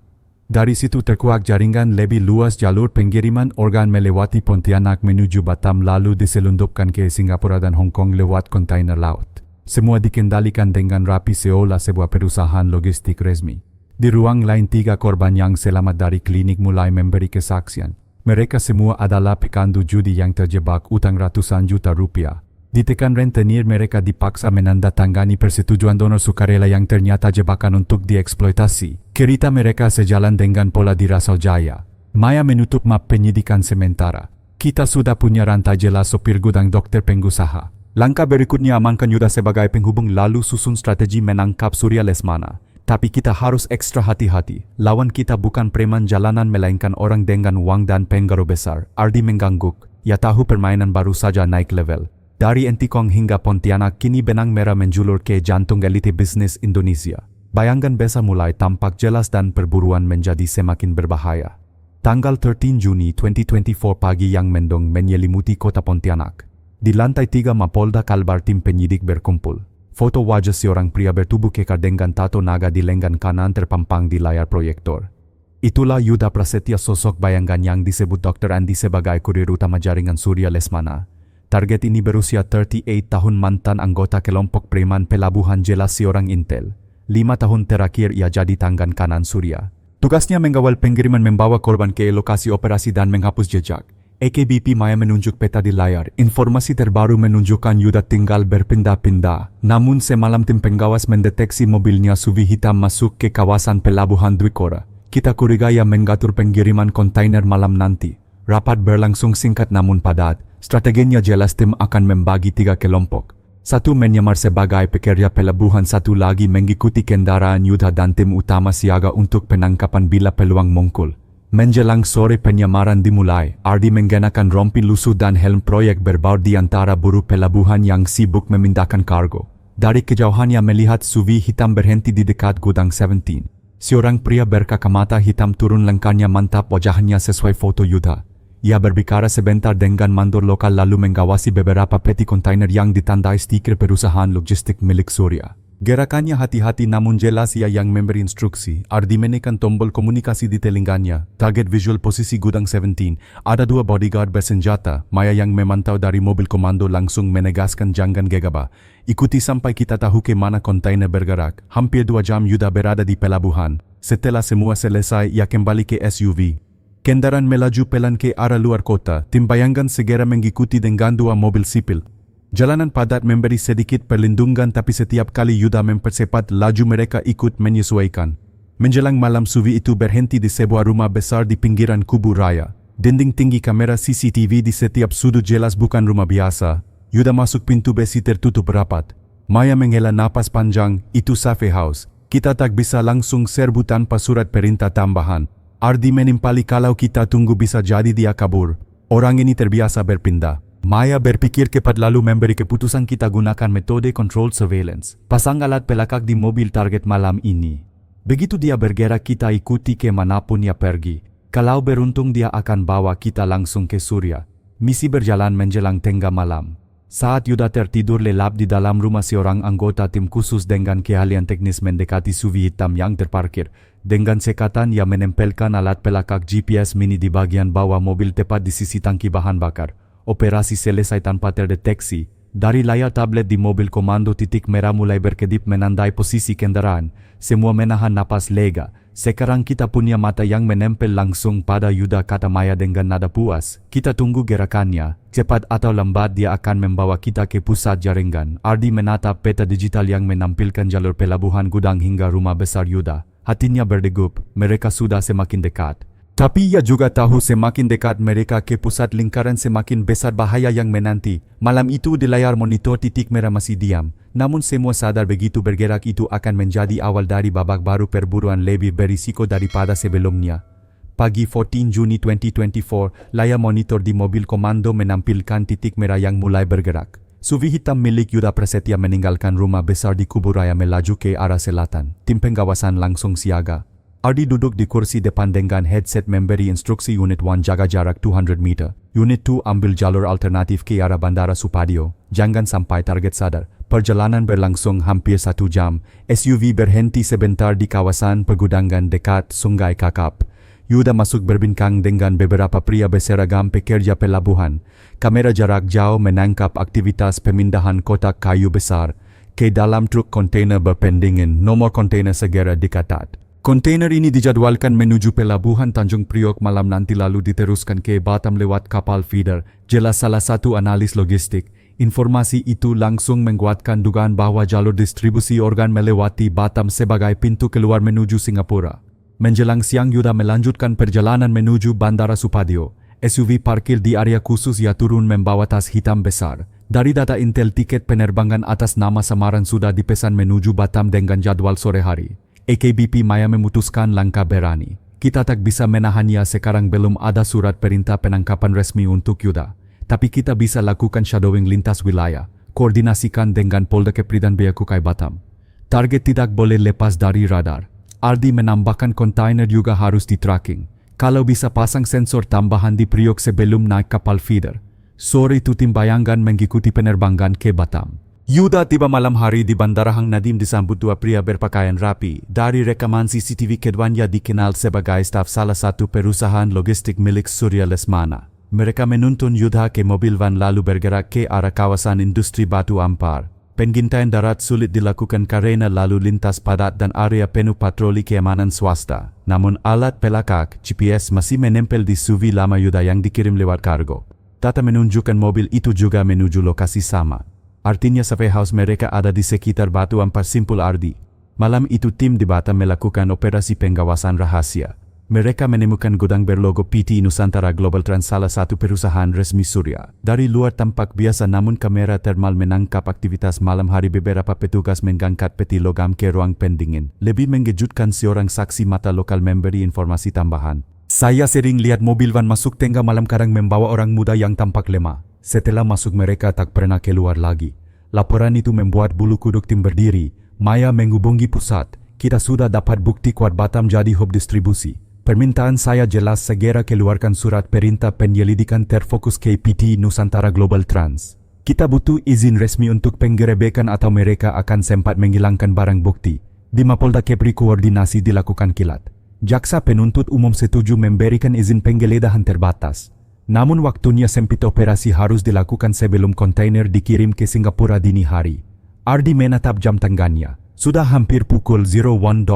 Dari situ terkuak jaringan lebih luas. Jalur pengiriman organ melewati Pontianak menuju Batam, lalu diselundupkan ke Singapura dan Hong Kong lewat kontainer laut. Semua dikendalikan dengan rapi seolah sebuah perusahaan logistik resmi. Di ruang lain, 3 korban yang selamat dari klinik mulai memberi kesaksian. Mereka semua adalah pecandu judi yang terjebak utang ratusan juta rupiah. Ditekan rentenir, mereka dipaksa menandatangani persetujuan donor sukarela yang ternyata jebakan untuk dieksploitasi. Cerita mereka sejalan dengan pola di Rasau Jaya. Maya menutup map penyidikan sementara. Kita sudah punya rantai jelas, sopir gudang, dokter, pengusaha. Langkah berikutnya amankan Yuda sebagai penghubung, lalu susun strategi menangkap Surya Lesmana. Tapi kita harus ekstra hati-hati. Lawan kita bukan preman jalanan, melainkan orang dengan uang dan pengaruh besar. Ardi mengangguk. Ya tahu permainan baru saja naik level. Dari Entikong hingga Pontianak, kini benang merah menjulur ke jantung elite bisnis Indonesia. Bayangan besar mulai tampak jelas dan perburuan menjadi semakin berbahaya. Tanggal 13 Juni 2024 pagi yang mendung menyelimuti kota Pontianak. Di lantai 3 Mapolda Kalbar, tim penyidik berkumpul. Foto wajah seorang pria bertubuh kekar dengan tato naga di lengan kanan terpampang di layar proyektor. Itulah Yuda Prasetya, sosok bayangan yang disebut Dr. Andi sebagai kurir utama jaringan Surya Lesmana. Target ini berusia 38 tahun, mantan anggota kelompok preman pelabuhan, jelas seorang intel. 5 tahun terakhir ia jadi tangan kanan Surya. Tugasnya mengawal pengiriman, membawa korban ke lokasi operasi dan menghapus jejak. AKBP Maya menunjuk peta di layar. Informasi terbaru menunjukkan Yuda tinggal berpindah-pindah. Namun semalam tim pengawas mendeteksi mobilnya SUV hitam masuk ke kawasan pelabuhan Dwikora. Kita curiga ia mengatur pengiriman kontainer malam nanti. Rapat berlangsung singkat namun padat. Strateginya jelas, tim akan membagi 3 kelompok. Satu menyamar sebagai pekerja pelabuhan, satu lagi mengikuti kendaraan Yuda, dan tim utama siaga untuk penangkapan bila peluang muncul. Menjelang sore penyamaran dimulai. Ardi mengenakan rompi lusuh dan helm proyek berbaur di antara buruh pelabuhan yang sibuk memindahkan kargo. Dari kejauhannya melihat SUV hitam berhenti di dekat gudang 17. Seorang pria berkacamata hitam turun, langkahnya mantap, wajahnya sesuai foto Yuda. Ia berbicara sebentar dengan mandor lokal lalu mengawasi beberapa peti kontainer yang ditandai stiker perusahaan logistik milik Surya. Gerakannya hati-hati namun jelas, ia yang memberi instruksi. Ardi menekan tombol komunikasi di telinganya. Target visual posisi gudang 17. Ada 2 bodyguard bersenjata. Maya yang memantau dari mobil komando langsung menegaskan, jangan gegabah. Ikuti sampai kita tahu ke mana kontainer bergerak. Hampir 2 jam Yuda berada di pelabuhan. Setelah semua selesai, ia kembali ke SUV. Kendaraan melaju pelan ke arah luar kota. Tim bayangan segera mengikuti dengan 2 mobil sipil. Jalanan padat memberi sedikit perlindungan, tapi setiap kali Yuda mempercepat laju mereka ikut menyesuaikan. Menjelang malam, SUV itu berhenti di sebuah rumah besar di pinggiran kubu raya. Dinding tinggi kamera CCTV di setiap sudut jelas bukan rumah biasa. Yuda masuk, pintu besi tertutup rapat. Maya menghela napas panjang. Itu safe house. Kita tak bisa langsung serbu tanpa surat perintah tambahan. Ardi menimpali, kalau kita tunggu bisa jadi dia kabur. Orang ini terbiasa berpindah. Maya berpikir cepat lalu memberi keputusan, kita gunakan metode controlled surveillance. Pasang alat pelacak di mobil target malam ini. Begitu dia bergerak, kita ikuti ke manapun ia pergi. Kalau beruntung dia akan bawa kita langsung ke Surya. Misi berjalan menjelang tengah malam. Saat Yuda tertidur lelap di dalam rumah, seorang anggota tim khusus dengan keahlian teknis mendekati SUV hitam yang terparkir. Dengan sekatan ia menempelkan alat pelacak GPS mini di bagian bawah mobil tepat di sisi tangki bahan bakar. Operasi selesai tanpa terdeteksi. Dari layar tablet di mobil, komando titik merah mulai berkedip menandai posisi kendaraan. Semua menahan napas lega. Sekarang kita punya mata yang menempel langsung pada Yuda, kata Maya dengan nada puas. Kita tunggu gerakannya. Cepat atau lambat dia akan membawa kita ke pusat jaringan. Ardi menatap peta digital yang menampilkan jalur pelabuhan, gudang hingga rumah besar Yuda. Hatinya berdegup. Mereka sudah semakin dekat. Tapi ia juga tahu semakin dekat mereka ke pusat lingkaran, semakin besar bahaya yang menanti. Malam itu di layar monitor titik merah masih diam. Namun semua sadar begitu bergerak itu akan menjadi awal dari babak baru, perburuan lebih berisiko daripada sebelumnya. Pagi 14 Juni 2024, layar monitor di mobil komando menampilkan titik merah yang mulai bergerak. SUV hitam milik Yuda Prasetya meninggalkan rumah besar di kubu raya melaju ke arah selatan. Tim pengawasan langsung siaga. Ardi duduk di kursi depan dengan headset memberi instruksi Unit 1 jaga jarak 200 meter. Unit 2 ambil jalur alternatif ke arah Bandara Supadio. Jangan sampai target sadar. Perjalanan berlangsung hampir 1 jam. SUV berhenti sebentar di kawasan pergudangan dekat Sungai Kakap. Yuda masuk berbincang dengan beberapa pria berseragam pekerja pelabuhan. Kamera jarak jauh menangkap aktivitas pemindahan kotak kayu besar ke dalam truk kontainer berpendingin. Nomor kontainer segera dikatat. Kontainer ini dijadwalkan menuju pelabuhan Tanjung Priok malam nanti, lalu diteruskan ke Batam lewat kapal feeder. Jelas salah satu analis logistik. Informasi itu langsung menguatkan dugaan bahwa jalur distribusi organ melewati Batam sebagai pintu keluar menuju Singapura. Menjelang siang, Yuda melanjutkan perjalanan menuju Bandara Supadio. SUV parkir di area khusus, ia turun membawa tas hitam besar. Dari data intel, tiket penerbangan atas nama samaran sudah dipesan menuju Batam dengan jadwal sore hari. AKBP Maya memutuskan langkah berani. Kita tak bisa menahannya sekarang, belum ada surat perintah penangkapan resmi untuk Yuda. Tapi kita bisa lakukan shadowing lintas wilayah. Koordinasikan dengan Polda Kepri dan Bea Cukai Batam. Target tidak boleh lepas dari radar. Ardi menambahkan kontainer juga harus di-tracking. Kalau bisa pasang sensor tambahan di Priok sebelum naik kapal feeder. Sore itu tim bayangan mengikuti penerbangan ke Batam. Yuda tiba malam hari di Bandara Hang Nadim disambut 2 pria berpakaian rapi. Dari rekaman CCTV, keduanya dikenal sebagai staf salah satu perusahaan logistik milik Surya Lesmana. Mereka menuntun Yuda ke mobil van lalu bergerak ke arah kawasan industri Batu Ampar. Pengintaian darat sulit dilakukan karena lalu lintas padat dan area penuh patroli keamanan swasta. Namun alat pelacak GPS masih menempel di SUV lama Yuda yang dikirim lewat kargo. Data menunjukkan mobil itu juga menuju lokasi sama. Artinya safe house mereka ada di sekitar Batu Ampar, simpul Ardi. Malam itu tim di Batam melakukan operasi pengawasan rahasia. Mereka menemukan gudang berlogo PT Nusantara Global Trans, salah satu perusahaan resmi Surya. Dari luar tampak biasa, namun kamera thermal menangkap aktivitas malam hari. Beberapa petugas mengangkat peti logam ke ruang pendingin. Lebih mengejutkan, seorang saksi mata lokal memberi informasi tambahan. Saya sering lihat mobil van masuk tengah malam, kadang membawa orang muda yang tampak lemah. Setelah masuk mereka tak pernah keluar lagi. Laporan itu membuat bulu kuduk tim berdiri. Maya menghubungi pusat. Kita sudah dapat bukti kuat Batam jadi hub distribusi. Permintaan saya jelas, segera keluarkan surat perintah penyelidikan terfokus ke PT Nusantara Global Trans. Kita butuh izin resmi untuk penggerebekan atau mereka akan sempat menghilangkan barang bukti. Di Mapolda Kepri koordinasi dilakukan kilat. Jaksa penuntut umum setuju memberikan izin penggeledahan terbatas. Namun waktunya sempit, operasi harus dilakukan sebelum kontainer dikirim ke Singapura dini hari. Ardi menatap jam tangannya. Sudah hampir pukul 01.00.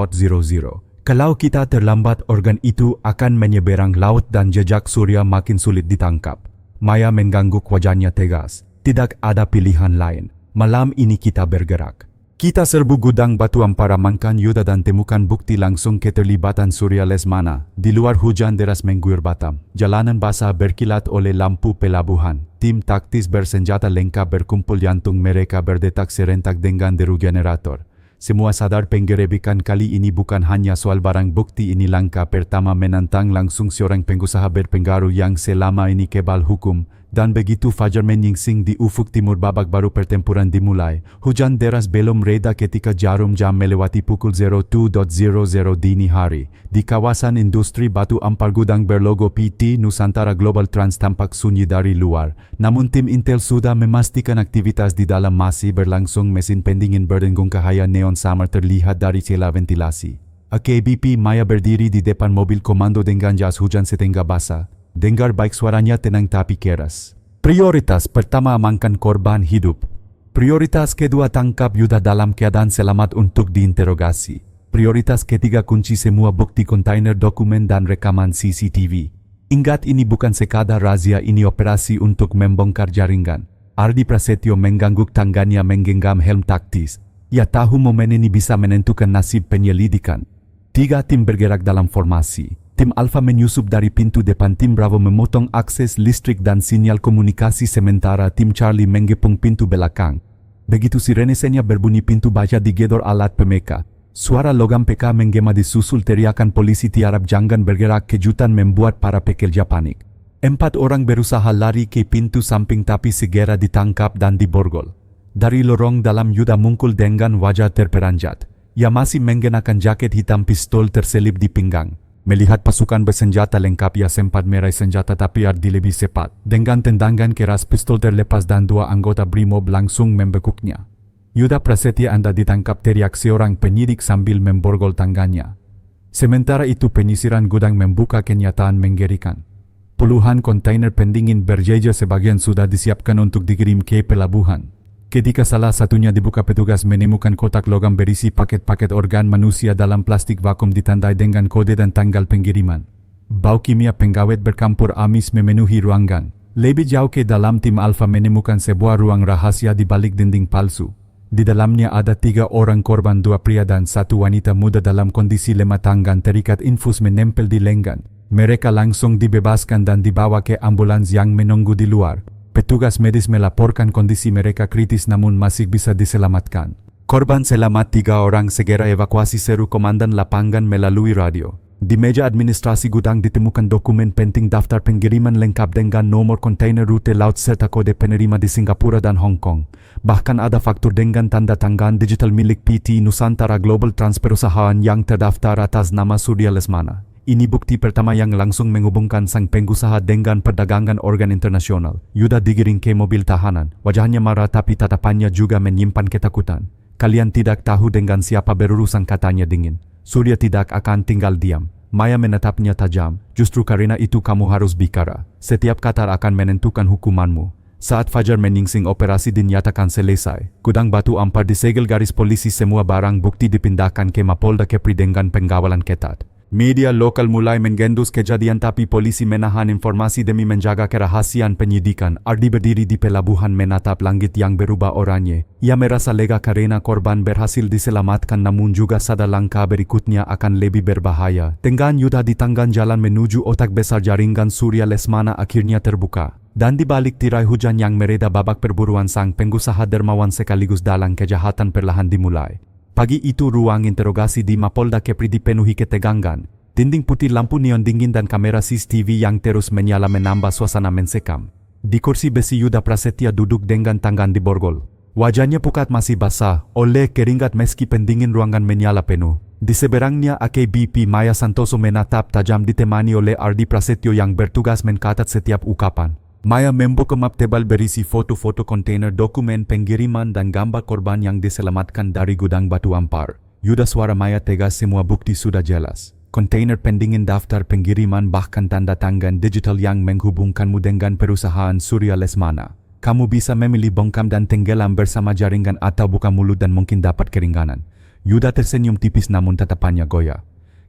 Kalau kita terlambat, organ itu akan menyeberang laut dan jejak surya makin sulit ditangkap. Maya mengangguk, wajahnya tegas. Tidak ada pilihan lain. Malam ini kita bergerak. Kita serbu gudang batu ampara, amankan Yuda dan temukan bukti langsung keterlibatan Surya Lesmana. Di luar hujan deras mengguyur Batam. Jalanan basah berkilat oleh lampu pelabuhan. Tim taktis bersenjata lengkap berkumpul, jantung mereka berdetak serentak dengan deru generator. Semua sadar penggerebekan kali ini bukan hanya soal barang bukti. Ini langkah pertama menantang langsung seorang pengusaha berpengaruh yang selama ini kebal hukum. Dan begitu fajar menyingsing di ufuk timur, babak baru pertempuran dimulai. Hujan deras belum reda ketika jarum jam melewati pukul 02.00 dini hari. Di kawasan industri batu ampar, gudang berlogo PT Nusantara Global Trans tampak sunyi dari luar. Namun tim Intel sudah memastikan aktivitas di dalam masih berlangsung. Mesin pendingin berdengung, cahaya neon samar terlihat dari celah ventilasi. AKBP Maya berdiri di depan mobil komando dengan jas hujan setengah basah. Dengar baik suaranya tenang tapi keras. Prioritas pertama, amankan korban hidup. Prioritas kedua, tangkap Yuda dalam keadaan selamat untuk diinterogasi. Prioritas ketiga, kunci semua bukti kontainer, dokumen dan rekaman CCTV. Ingat, ini bukan sekadar razia, ini operasi untuk membongkar jaringan. Ardi Prasetyo mengangguk, tangannya menggenggam helm taktis. Ia tahu momen ini bisa menentukan nasib penyelidikan. 3 tim bergerak dalam formasi. Tim Alpha menyusup dari pintu depan, tim Bravo memotong akses listrik dan sinyal komunikasi, sementara tim Charlie menggepung pintu belakang. Begitu sirene senya berbunyi, pintu baja digedor alat pemeka. Suara logam PK menggema disusul teriakan polisi tiarap jangan bergerak. Kejutan membuat para pekerja panik. 4 orang berusaha lari ke pintu samping tapi segera ditangkap dan diborgol. Dari lorong dalam, Yuda muncul dengan wajah terperanjat. Ia masih mengenakan jaket hitam, pistol terselip di pinggang. Melihat pasukan bersenjata lengkap, ia sempat meraih senjata tapi Ardi lebih cepat. Dengan tendangan keras, pistol terlepas dan 2 anggota Brimob langsung membekuknya. Yuda Prasetya, Anda ditangkap, teriak seorang penyidik sambil memborgol tangannya. Sementara itu penyisiran gudang membuka kenyataan mengerikan. Puluhan kontainer pendingin berjejer, sebagian sudah disiapkan untuk dikirim ke pelabuhan. Ketika salah satunya dibuka, petugas menemukan kotak logam berisi paket-paket organ manusia dalam plastik vakum ditandai dengan kode dan tanggal pengiriman. Bau kimia penggawet bercampur amis memenuhi ruangan. Lebih jauh ke dalam, tim Alpha menemukan sebuah ruang rahasia di balik dinding palsu. Di dalamnya ada 3 orang korban, 2 pria dan 1 wanita muda dalam kondisi lemah, tangan terikat infus menempel di lengan. Mereka langsung dibebaskan dan dibawa ke ambulans yang menunggu di luar. Petugas medis melaporkan kondisi mereka kritis namun masih bisa diselamatkan. Korban selamat 3 orang, segera evakuasi, seru komandan lapangan melalui radio. Di meja administrasi gudang ditemukan dokumen penting, daftar pengiriman lengkap dengan nomor kontainer, rute laut serta kode penerima di Singapura dan Hong Kong. Bahkan ada faktur dengan tanda tangan digital milik PT Nusantara Global Trans, perusahaan yang terdaftar atas nama Surya Lesmana. Ini bukti pertama yang langsung menghubungkan sang pengusaha dengan perdagangan organ internasional. Yuda digiring ke mobil tahanan. Wajahnya marah tapi tatapannya juga menyimpan ketakutan. Kalian tidak tahu dengan siapa berurusan, katanya dingin. Surya tidak akan tinggal diam. Maya menatapnya tajam. Justru karena itu kamu harus bicara. Setiap kata akan menentukan hukumanmu. Saat fajar menyingsing, operasi dinyatakan selesai. Gudang batu ampar disegel garis polisi, semua barang bukti dipindahkan ke Mapolda Kepri dengan pengawalan ketat. Media lokal mulai menggendus kejadian tapi polisi menahan informasi demi menjaga kerahasiaan penyidikan. Ardi berdiri di pelabuhan menatap langit yang berubah oranye. Ia merasa lega karena korban berhasil diselamatkan, namun juga sadar langkah berikutnya akan lebih berbahaya. Dengan Yuda di tengah jalan menuju otak besar jaringan Surya Lesmana akhirnya terbuka. Dan di balik tirai hujan yang mereda, babak perburuan sang pengusaha dermawan sekaligus dalang kejahatan perlahan dimulai. Pagi itu ruang interogasi di Mapolda Kepri dipenuhi ketegangan. Dinding putih, lampu neon dingin dan kamera CCTV yang terus menyala menambah suasana mencekam. Di kursi besi, Yuda Prasetya duduk dengan tangan diborgol. Wajahnya pucat masih basah oleh keringat meski pendingin ruangan menyala penuh. Di seberangnya AKBP Maya Santoso menatap tajam ditemani oleh Ardi Prasetyo yang bertugas mencatat setiap ucapan. Maya membuka map tebal berisi foto-foto kontainer, dokumen pengiriman dan gambar korban yang diselamatkan dari gudang batu ampar. Yuda, suara Maya tegas, semua bukti sudah jelas. Kontainer pendingin, daftar pengiriman, bahkan tanda tangan digital yang menghubungkanmu dengan perusahaan Surya Lesmana. Kamu bisa memilih bongkam dan tenggelam bersama jaringan atau buka mulut dan mungkin dapat keringanan. Yuda tersenyum tipis namun tatapannya goyah.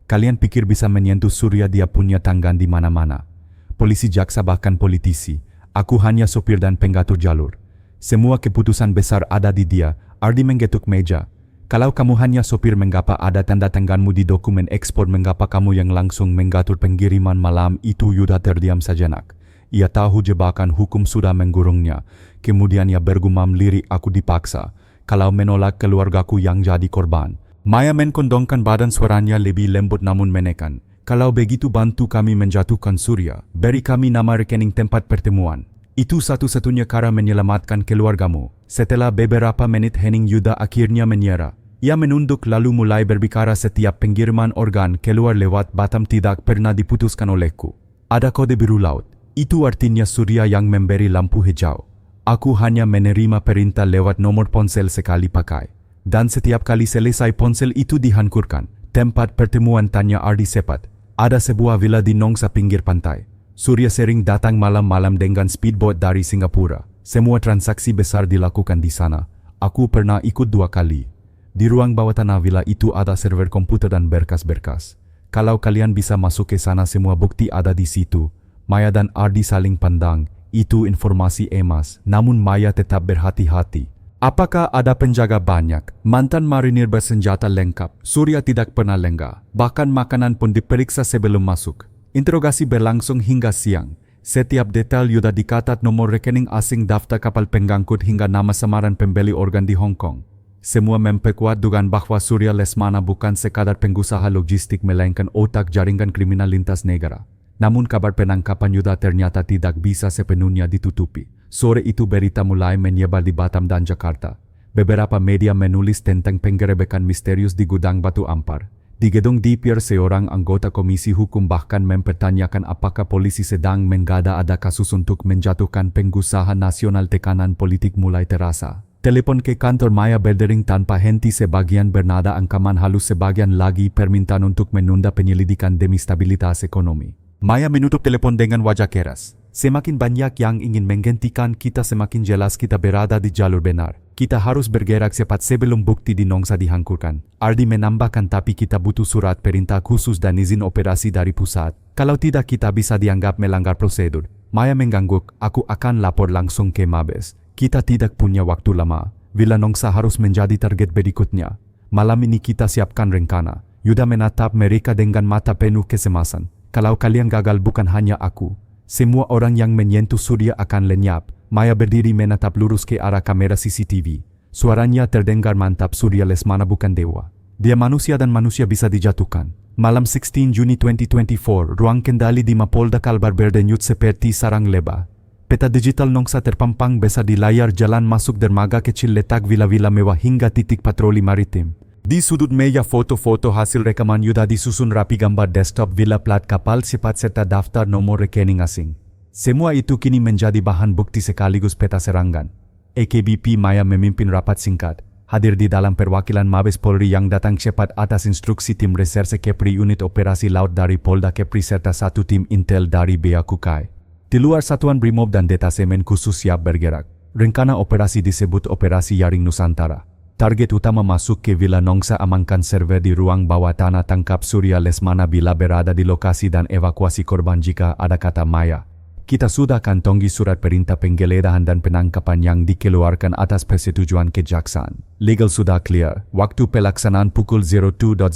Kalian pikir bisa menyentuh Surya, dia punya tangan di mana-mana. Polisi, jaksa, bahkan politisi. Aku hanya sopir dan pengatur jalur. Semua keputusan besar ada di dia. Ardi menggetuk meja. Kalau kamu hanya sopir, mengapa ada tanda tanganmu di dokumen ekspor? Mengapa kamu yang langsung mengatur pengiriman malam itu? Yuda terdiam sejenak. Ia tahu jebakan hukum sudah menggurungnya. Kemudian ia bergumam lirik, aku dipaksa. Kalau menolak, keluargaku yang jadi korban. Maya mengkondongkan badan, suaranya lebih lembut namun menekan. Kalau begitu, bantu kami menjatuhkan Surya. Beri kami nama rekening tempat pertemuan. Itu satu-satunya cara menyelamatkan keluargamu. Setelah beberapa menit hening, Yuda akhirnya menyerah. Ia menunduk lalu mulai berbicara, setiap pengiriman organ keluar lewat Batam tidak pernah diputuskan olehku. Ada kode biru laut. Itu artinya Surya yang memberi lampu hijau. Aku hanya menerima perintah lewat nomor ponsel sekali pakai. Dan setiap kali selesai ponsel itu dihankurkan. Tempat pertemuan, tanya Ardi cepat. Ada sebuah villa di Nongsa pinggir pantai. Surya sering datang malam-malam dengan speedboat dari Singapura. Semua transaksi besar dilakukan di sana. Aku pernah ikut 2 kali. Di ruang bawah tanah villa itu ada server komputer dan berkas-berkas. Kalau kalian bisa masuk ke sana, semua bukti ada di situ. Maya dan Ardi saling pandang. Itu informasi emas, namun Maya tetap berhati-hati. Apakah ada penjaga banyak? Mantan marinir bersenjata lengkap. Surya tidak pernah lengah. Bahkan makanan pun diperiksa sebelum masuk. Interogasi berlangsung hingga siang. Setiap detail Yuda dicatat, nomor rekening asing, daftar kapal pengangkut, hingga nama samaran pembeli organ di Hong Kong. Semua memperkuat dugaan bahwa Surya Lesmana bukan sekadar pengusaha logistik melainkan otak jaringan kriminal lintas negara. Namun kabar penangkapan Yuda ternyata tidak bisa sepenuhnya ditutupi. Sore itu berita mulai menyebar di Batam dan Jakarta. Beberapa media menulis tentang penggerebekan misterius di gudang batu ampar. Di gedung DPR, seorang anggota komisi hukum bahkan mempertanyakan apakah polisi sedang menggada ada kasus untuk menjatuhkan pengusaha nasional. Tekanan politik mulai terasa. Telepon ke kantor Maya berdering tanpa henti, sebagian bernada ancaman halus, sebagian lagi permintaan untuk menunda penyelidikan demi stabilitas ekonomi. Maya menutup telepon dengan wajah keras. Semakin banyak yang ingin menghentikan kita, semakin jelas kita berada di jalur benar. Kita harus bergerak cepat sebelum bukti di Nongsa dihankurkan. Ardi menambahkan, tapi kita butuh surat perintah khusus dan izin operasi dari pusat. Kalau tidak, kita bisa dianggap melanggar prosedur. Maya mengangguk, aku akan lapor langsung ke Mabes. Kita tidak punya waktu lama. Villa Nongsa harus menjadi target berikutnya. Malam ini kita siapkan rencana. Yuda menatap mereka dengan mata penuh kecemasan. Kalau kalian gagal, bukan hanya aku. Semua orang yang menyentuh Surya akan lenyap. Maya berdiri menatap lurus ke arah kamera CCTV. Suaranya terdengar mantap, Surya Lesmana bukan dewa. Dia manusia dan manusia bisa dijatuhkan. Malam 16 Juni 2024, ruang kendali di Mapolda Kalbar berdenyut seperti sarang lebah. Peta digital Nongsa terpampang besar di layar, jalan masuk dermaga kecil, letak villa-villa mewah hingga titik patroli maritim. Di sudut meja, foto-foto hasil rekaman Yuda disusun rapi, gambar desktop villa, plat kapal cepat, serta daftar nomor rekening asing. Semua itu kini menjadi bahan bukti sekaligus peta serangan. AKBP Maya memimpin rapat singkat. Hadir di dalam perwakilan Mabes Polri yang datang cepat atas instruksi tim reserse Kepri, unit operasi laut dari Polda Kepri, serta satu tim intel dari Bea Cukai. Di luar, satuan Brimob dan detasemen khusus siap bergerak. Rencana operasi disebut Operasi Yaring Nusantara. Target utama masuk ke Villa Nongsa, amankan server di ruang bawah tanah, tangkap Surya Lesmana bila berada di lokasi, dan evakuasi korban jika ada, kata Maya. Kita sudah kantongi surat perintah penggeledahan dan penangkapan yang dikeluarkan atas persetujuan kejaksaan. Legal sudah clear. Waktu pelaksanaan pukul 02.00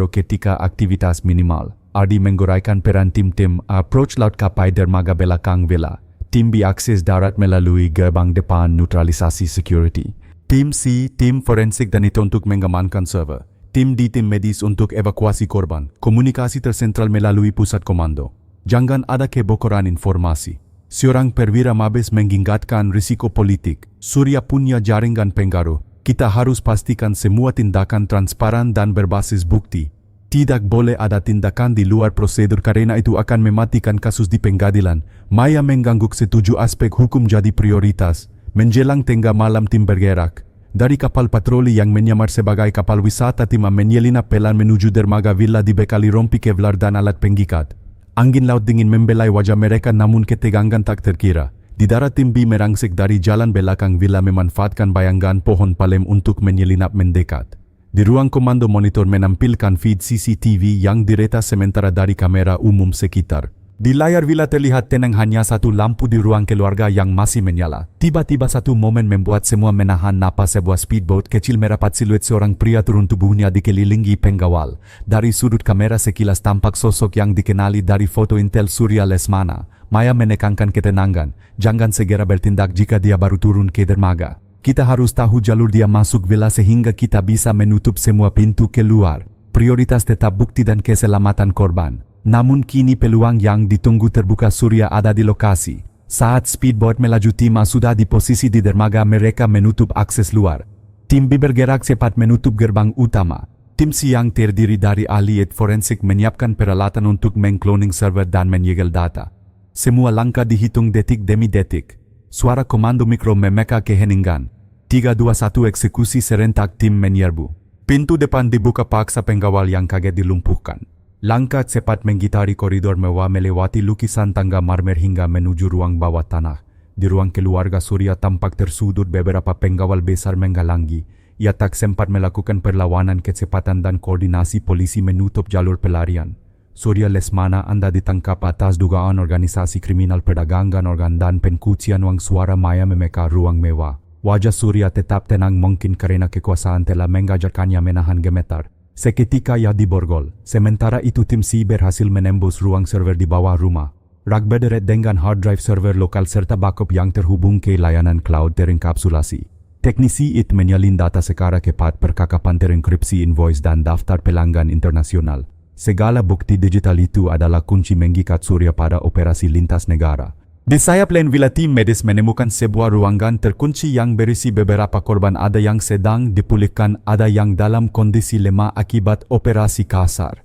ketika aktivitas minimal. Ardi mengguraikan peran tim-tim approach laut kapai dermaga belakang villa. Tim B akses darat melalui gerbang depan, neutralisasi security. Tim C, tim forensik dan itu untuk mengamankan server. Tim D, tim medis untuk evakuasi korban. Komunikasi tersentral melalui pusat komando. Jangan ada kebocoran informasi. Seorang perwira Mabes mengingatkan risiko politik. Surya punya jaringan pengaruh. Kita harus pastikan semua tindakan transparan dan berbasis bukti. Tidak boleh ada tindakan di luar prosedur karena itu akan mematikan kasus di pengadilan. Maya mengangguk, setuju, aspek hukum jadi prioritas. Menjelang tengah malam tim bergerak. Dari kapal patroli yang menyamar sebagai kapal wisata, tim menyelinap pelan menuju dermaga villa dibekali rompi Kevlar dan alat pengikat. Angin laut dingin membelai wajah mereka, namun ketegangan tak terkira. Di darat, tim B merangsek dari jalan belakang villa memanfaatkan bayangan pohon palem untuk menyelinap mendekat. Di ruang komando monitor menampilkan feed CCTV yang diretas sementara dari kamera umum sekitar. Di layar villa terlihat tenang hanya satu lampu di ruang keluarga yang masih menyala. Tiba-tiba satu momen membuat semua menahan napas. Sebuah speedboat kecil merapat, siluet seorang pria turun, tubuhnya dikelilingi pengawal. Dari sudut kamera sekilas tampak sosok yang dikenali dari foto intel Surya Lesmana. Maya menekankan ketenangan. Jangan segera bertindak jika dia baru turun ke dermaga. Kita harus tahu jalur dia masuk villa sehingga kita bisa menutup semua pintu keluar. Prioritas tetap bukti dan keselamatan korban. Namun kini peluang yang ditunggu terbuka. Surya ada di lokasi. Saat speedboat melaju, tim sudah di posisi di dermaga. Mereka menutup akses luar. Tim B bergerak cepat menutup gerbang utama. Tim C yang terdiri dari ahli forensik menyiapkan peralatan untuk mengcloning server dan menyegel data. Semua langkah dihitung detik demi detik. Suara komando mikro memeka keheningan. 3, 2, 1 eksekusi serentak. Tim menyerbu. Pintu depan dibuka paksa, pengawal yang kaget dilumpuhkan. Langkah cepat menggitari koridor mewah melewati lukisan tangga marmer hingga menuju ruang bawah tanah. Di ruang keluarga Surya tampak tersudut, beberapa pengawal besar menghalangi. Ia tak sempat melakukan perlawanan. Kecepatan dan koordinasi polisi menutup jalur pelarian. Surya Lesmana Anda ditangkap atas dugaan organisasi kriminal perdagangan organ dan pencucian uang. Suara Maya memeka ruang mewah. Wajah Surya tetap tenang, mungkin karena kekuasaan telah mengajarkannya menahan gemetar. Seketika ia diborgol. Sementara itu tim C berhasil menembus ruang server di bawah rumah. Rak berderet dengan hard drive server lokal serta backup yang terhubung ke layanan cloud terenkapsulasi. Teknisi IT menyalin data secara cepat, percakapan terenkripsi, invoice dan daftar pelanggan internasional. Segala bukti digital itu adalah kunci mengikat Surya pada operasi lintas negara. Di sayap lain villa, tim medis menemukan sebuah ruangan terkunci yang berisi beberapa korban. Ada yang sedang dipulihkan, ada yang dalam kondisi lemah akibat operasi kasar.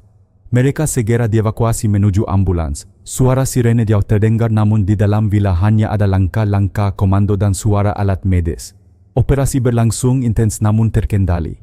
Mereka segera dievakuasi menuju ambulans. Suara sirene jauh terdengar, namun di dalam villa hanya ada langkah-langkah komando dan suara alat medis. Operasi berlangsung intens namun terkendali.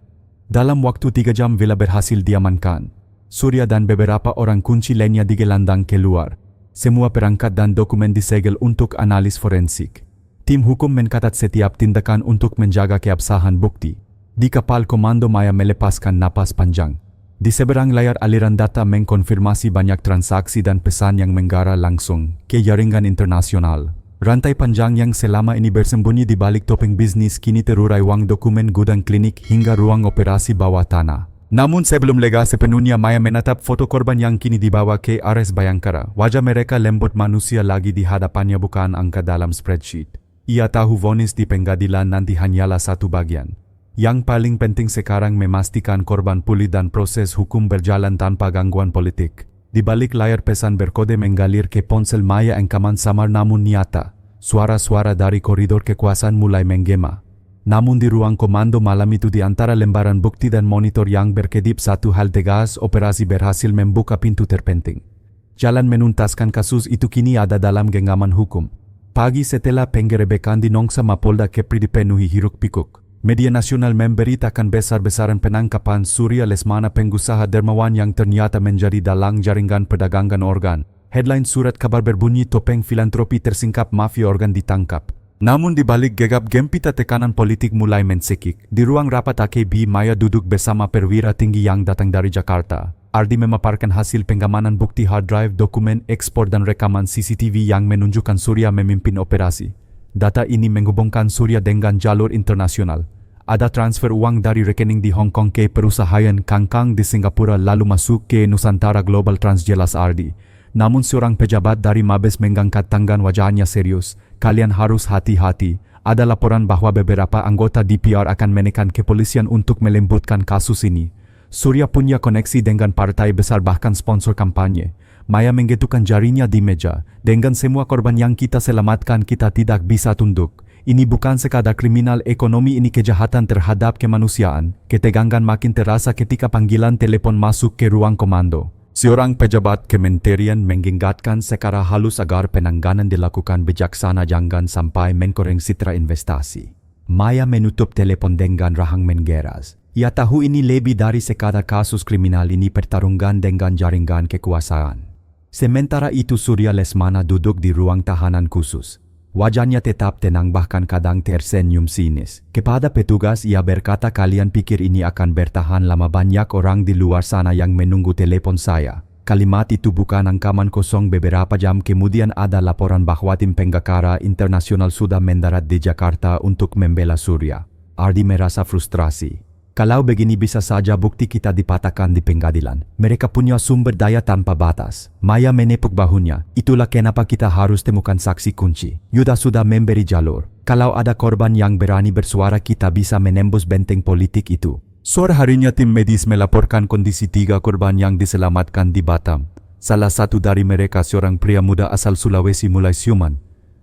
Dalam waktu 3 jam villa berhasil diamankan. Surya dan beberapa orang kunci lainnya digelandang keluar. Semua perangkat dan dokumen disegel untuk analis forensik. Tim hukum mencatat setiap tindakan untuk menjaga keabsahan bukti. Di kapal komando, Maya melepaskan napas panjang. Di seberang layar aliran data mengkonfirmasi banyak transaksi dan pesan yang menggara langsung ke jaringan internasional. Rantai panjang yang selama ini bersembunyi di balik topeng bisnis kini terurai, uang, dokumen, gudang klinik hingga ruang operasi bawah tanah. Namun sebelum lega sepenuhnya, Maya menatap foto korban yang kini dibawa ke RS Bayangkara. Wajah mereka lembut manusia lagi di hadapannya, bukan angka dalam spreadsheet. Ia tahu vonis di pengadilan nanti hanyalah satu bagian. Yang paling penting sekarang memastikan korban pulih dan proses hukum berjalan tanpa gangguan politik. Di balik layar pesan berkode menggalir ke ponsel Maya, engkaman samar namun nyata. Suara-suara dari koridor kekuasaan mulai menggema. Namun di ruang komando malam itu, di antara lembaran bukti dan monitor yang berkedip, satu hal tegas: operasi berhasil membuka pintu terpenting. Jalan menuntaskan kasus itu kini ada dalam genggaman hukum. Pagi setelah penggerebekan di Nongsa, Mapolda Kepri dipenuhi hiruk-pikuk. Media nasional memberitakan besar-besaran penangkapan Surya Lesmana, pengusaha dermawan yang ternyata menjadi dalang jaringan perdagangan organ. Headline surat kabar berbunyi, topeng filantropi tersingkap, mafia organ ditangkap. Namun di balik gegap gempita, tekanan politik mulai mensekik. Di ruang rapat AKB, Maya duduk bersama perwira tinggi yang datang dari Jakarta. Ardi memaparkan hasil pengamanan bukti hard drive, dokumen ekspor dan rekaman CCTV yang menunjukkan Surya memimpin operasi. Data ini menghubungkan Surya dengan jalur internasional. Ada transfer uang dari rekening di Hong Kong ke perusahaan Kangkang di Singapura lalu masuk ke Nusantara Global Trans, jelas Ardi. Namun seorang pejabat dari Mabes mengangkat tangan, wajahnya serius. Kalian harus hati-hati. Ada laporan bahwa beberapa anggota DPR akan menekan kepolisian untuk melembutkan kasus ini. Surya punya koneksi dengan partai besar, bahkan sponsor kampanye. Maya menggetukkan jarinya di meja. Dengan semua korban yang kita selamatkan, kita tidak bisa tunduk. Ini bukan sekadar kriminal ekonomi, ini kejahatan terhadap kemanusiaan. Ketegangan makin terasa ketika panggilan telepon masuk ke ruang komando. Seorang pejabat kementerian mengingatkan secara halus agar penanganan dilakukan bijaksana, jangan sampai mengkoreng citra investasi. Maya menutup telepon dengan rahang menggeras. Ia tahu ini lebih dari sekadar kasus kriminal, ini pertarungan dengan jaringan kekuasaan. Sementara itu Surya Lesmana duduk di ruang tahanan khusus. Wajahnya tetap tenang bahkan kadang tersenyum sinis. Kepada petugas ia berkata, kalian pikir ini akan bertahan lama? Banyak orang di luar sana yang menunggu telepon saya. Kalimat itu bukan angkaman kosong. Beberapa jam kemudian ada laporan bahwa tim penggakara internasional sudah mendarat di Jakarta untuk membela Surya. Ardi merasa frustrasi. Kalau begini bisa saja bukti kita dipatahkan di pengadilan. Mereka punya sumber daya tanpa batas. Maya menepuk bahunya. Itulah kenapa kita harus temukan saksi kunci. Yuda sudah memberi jalur. Kalau ada korban yang berani bersuara, kita bisa menembus benteng politik itu. Sore harinya tim medis melaporkan kondisi 3 korban yang diselamatkan di Batam. Salah satu dari mereka seorang pria muda asal Sulawesi mulai siuman.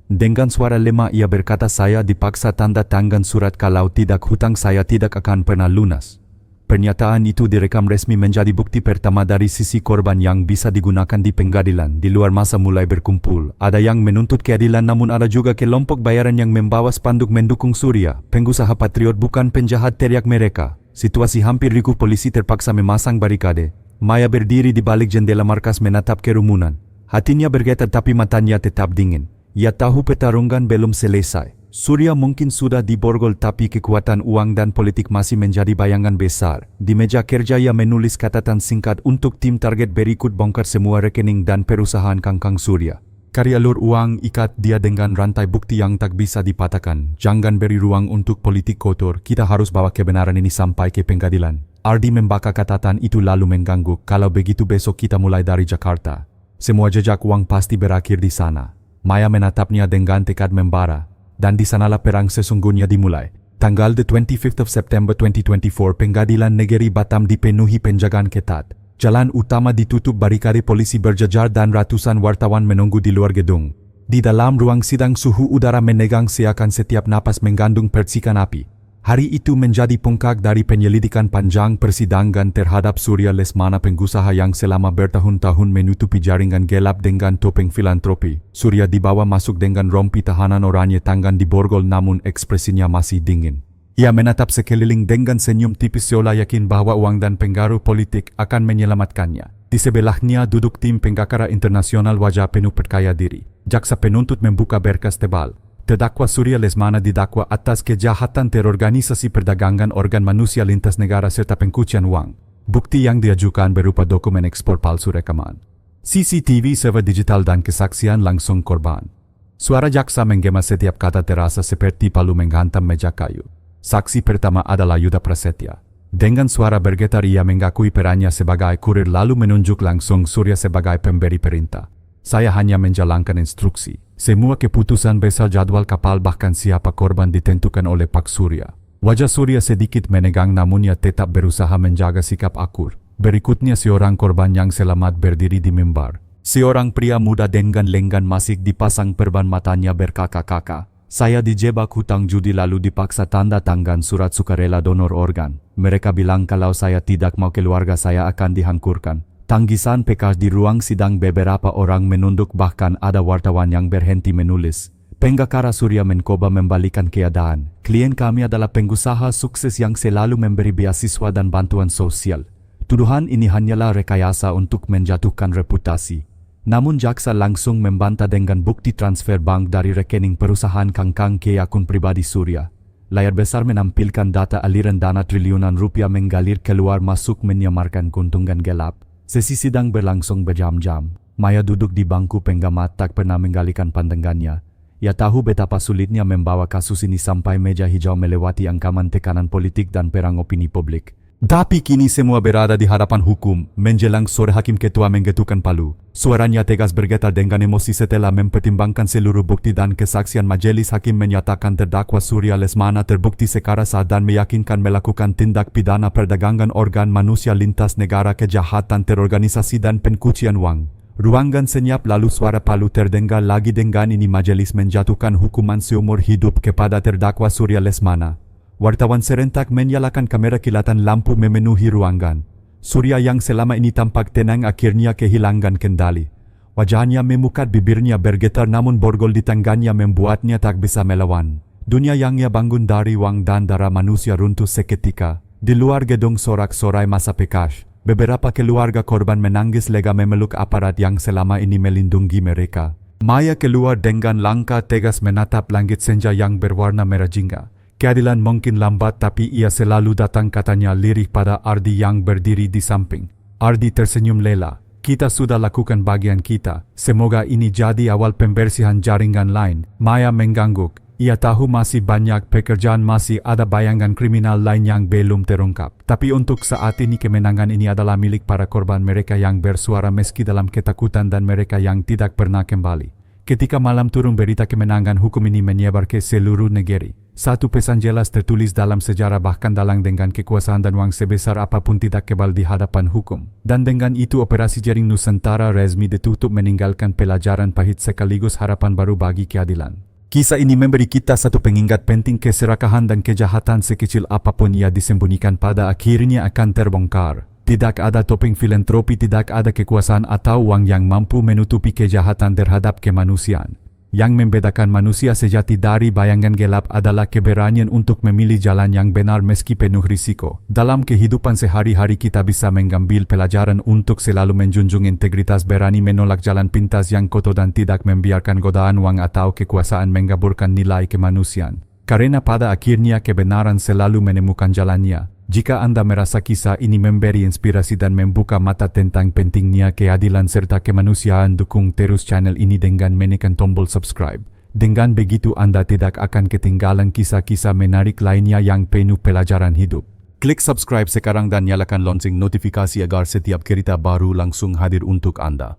Dengan suara lemah ia berkata, saya dipaksa tanda tangan surat, kalau tidak hutang saya tidak akan pernah lunas. Pernyataan itu direkam resmi menjadi bukti pertama dari sisi korban yang bisa digunakan di pengadilan. Di luar masa mulai berkumpul. Ada yang menuntut keadilan, namun ada juga kelompok bayaran yang membawa spanduk mendukung Surya. Pengusaha patriot bukan penjahat, teriak mereka. Situasi hampir ricuh, polisi terpaksa memasang barikade. Maya berdiri di balik jendela markas menatap kerumunan. Hatinya bergetar tapi matanya tetap dingin. Ia tahu pertarungan belum selesai. Surya mungkin sudah diborgol tapi kekuatan uang dan politik masih menjadi bayangan besar. Di meja kerja ia menulis catatan singkat untuk tim target berikut: bongkar semua rekening dan perusahaan Kangkang Surya. Cari alur uang, ikat dia dengan rantai bukti yang tak bisa dipatahkan. Jangan beri ruang untuk politik kotor. Kita harus bawa kebenaran ini sampai ke pengadilan. Ardi membaca catatan itu lalu mengangguk. Kalau begitu besok kita mulai dari Jakarta. Semua jejak uang pasti berakhir di sana. Maya menatapnya dengan tekad membara, dan di sanalah perang sesungguhnya dimulai. Tanggal 25 September 2024, pengadilan negeri Batam dipenuhi penjagaan ketat. Jalan utama ditutup, barikade polisi berjajar dan ratusan wartawan menunggu di luar gedung. Di dalam ruang sidang suhu udara menegang seakan setiap napas mengandung percikan api. Hari itu menjadi puncak dari penyelidikan panjang persidangan terhadap Surya Lesmana, pengusaha yang selama bertahun-tahun menutupi jaringan gelap dengan topeng filantropi. Surya dibawa masuk dengan rompi tahanan oranye, tangan diborgol namun ekspresinya masih dingin. Ia menatap sekeliling dengan senyum tipis seolah yakin bahwa uang dan pengaruh politik akan menyelamatkannya. Di sebelahnya duduk tim penggakara internasional, wajah penuh percaya diri. Jaksa penuntut membuka berkas tebal. Terdakwa Surya Lesmana didakwa atas kejahatan terorganisasi, perdagangan organ manusia lintas negara serta pencucian uang. Bukti yang diajukan berupa dokumen ekspor palsu, rekaman CCTV, server digital dan kesaksian langsung korban. Suara jaksa menggema setiap kata, terasa seperti palu menghantam meja kayu. Saksi pertama adalah Yuda Prasetya. Dengan suara bergetar ia mengakui perannya sebagai kurir lalu menunjuk langsung Surya sebagai pemberi perintah. Saya hanya menjalankan instruksi. Semua keputusan besar, jadwal kapal, bahkan siapa korban ditentukan oleh Pak Surya. Wajah Surya sedikit menegang namun ia tetap berusaha menjaga sikap akur. Berikutnya seorang korban yang selamat berdiri di mimbar. Seorang pria muda dengan lengan masih dipasang perban, matanya berkaka-kaka. Saya dijebak hutang judi lalu dipaksa tanda tangan surat sukarela donor organ. Mereka bilang kalau saya tidak mau keluarga saya akan dihankurkan. Tangisan pekas di ruang sidang, beberapa orang menunduk, bahkan ada wartawan yang berhenti menulis. Penggakara Surya mencoba membalikan keadaan. Klien kami adalah pengusaha sukses yang selalu memberi beasiswa dan bantuan sosial. Tuduhan ini hanyalah rekayasa untuk menjatuhkan reputasi. Namun jaksa langsung membantah dengan bukti transfer bank dari rekening perusahaan Kangkang ke akun pribadi Surya. Layar besar menampilkan data aliran dana triliunan rupiah mengalir keluar masuk menyamarkan keuntungan gelap. Sesi sidang berlangsung berjam-jam. Maya duduk di bangku pengamat tak pernah menggalikan pandangannya. Ia tahu betapa sulitnya membawa kasus ini sampai meja hijau melewati ancaman tekanan politik dan perang opini publik. Tapi kini semua berada di hadapan hukum. Menjelang sore hakim ketua menggetukkan palu. Suaranya tegas bergetar dengan emosi setelah mempertimbangkan seluruh bukti dan kesaksian. Majelis hakim menyatakan terdakwa Surya Lesmana terbukti secara sah dan meyakinkan melakukan tindak pidana perdagangan organ manusia lintas negara, kejahatan terorganisasi dan pencucian uang. Ruangan senyap lalu suara palu terdengar lagi. Dengan ini majelis menjatuhkan hukuman seumur hidup kepada terdakwa Surya Lesmana. Wartawan serentak menyalakan kamera, kilatan lampu memenuhi ruangan. Surya yang selama ini tampak tenang akhirnya kehilangan kendali. Wajahnya memukat, bibirnya bergetar namun borgol di tangannya membuatnya tak bisa melawan. Dunia yang ia bangun dari uang dan darah manusia runtuh seketika. Di luar gedung sorak-sorai masa PKS. Beberapa keluarga korban menangis lega memeluk aparat yang selama ini melindungi mereka. Maya keluar dengan langkah tegas menatap langit senja yang berwarna merah jingga. Keadilan mungkin lambat tapi ia selalu datang, katanya lirih pada Ardi yang berdiri di samping. Ardi tersenyum lela. Kita sudah lakukan bagian kita. Semoga ini jadi awal pembersihan jaringan lain. Maya mengangguk. Ia tahu masih banyak pekerjaan, masih ada bayangan kriminal lain yang belum terungkap. Tapi untuk saat ini kemenangan ini adalah milik para korban, mereka yang bersuara meski dalam ketakutan dan mereka yang tidak pernah kembali. Ketika malam turun berita kemenangan hukum ini menyebar ke seluruh negeri. Satu pesan jelas tertulis dalam sejarah, bahkan dalang dengan kekuasaan dan uang sebesar apapun tidak kebal di hadapan hukum. Dan dengan itu operasi jaring Nusantara resmi ditutup, meninggalkan pelajaran pahit sekaligus harapan baru bagi keadilan. Kisah ini memberi kita satu pengingat penting, keserakahan dan kejahatan sekecil apapun ia disembunyikan pada akhirnya akan terbongkar. Tidak ada topeng filantropi, tidak ada kekuasaan atau uang yang mampu menutupi kejahatan terhadap kemanusiaan. Yang membedakan manusia sejati dari bayangan gelap adalah keberanian untuk memilih jalan yang benar meski penuh risiko. Dalam kehidupan sehari-hari kita bisa mengambil pelajaran untuk selalu menjunjung integritas, berani menolak jalan pintas yang kotor dan tidak membiarkan godaan uang atau kekuasaan mengaburkan nilai kemanusiaan. Karena pada akhirnya kebenaran selalu menemukan jalannya. Jika Anda merasa kisah ini memberi inspirasi dan membuka mata tentang pentingnya keadilan serta kemanusiaan, dukung terus channel ini dengan menekan tombol subscribe. Dengan begitu Anda tidak akan ketinggalan kisah-kisah menarik lainnya yang penuh pelajaran hidup. Klik subscribe sekarang dan nyalakan lonceng notifikasi agar setiap cerita baru langsung hadir untuk Anda.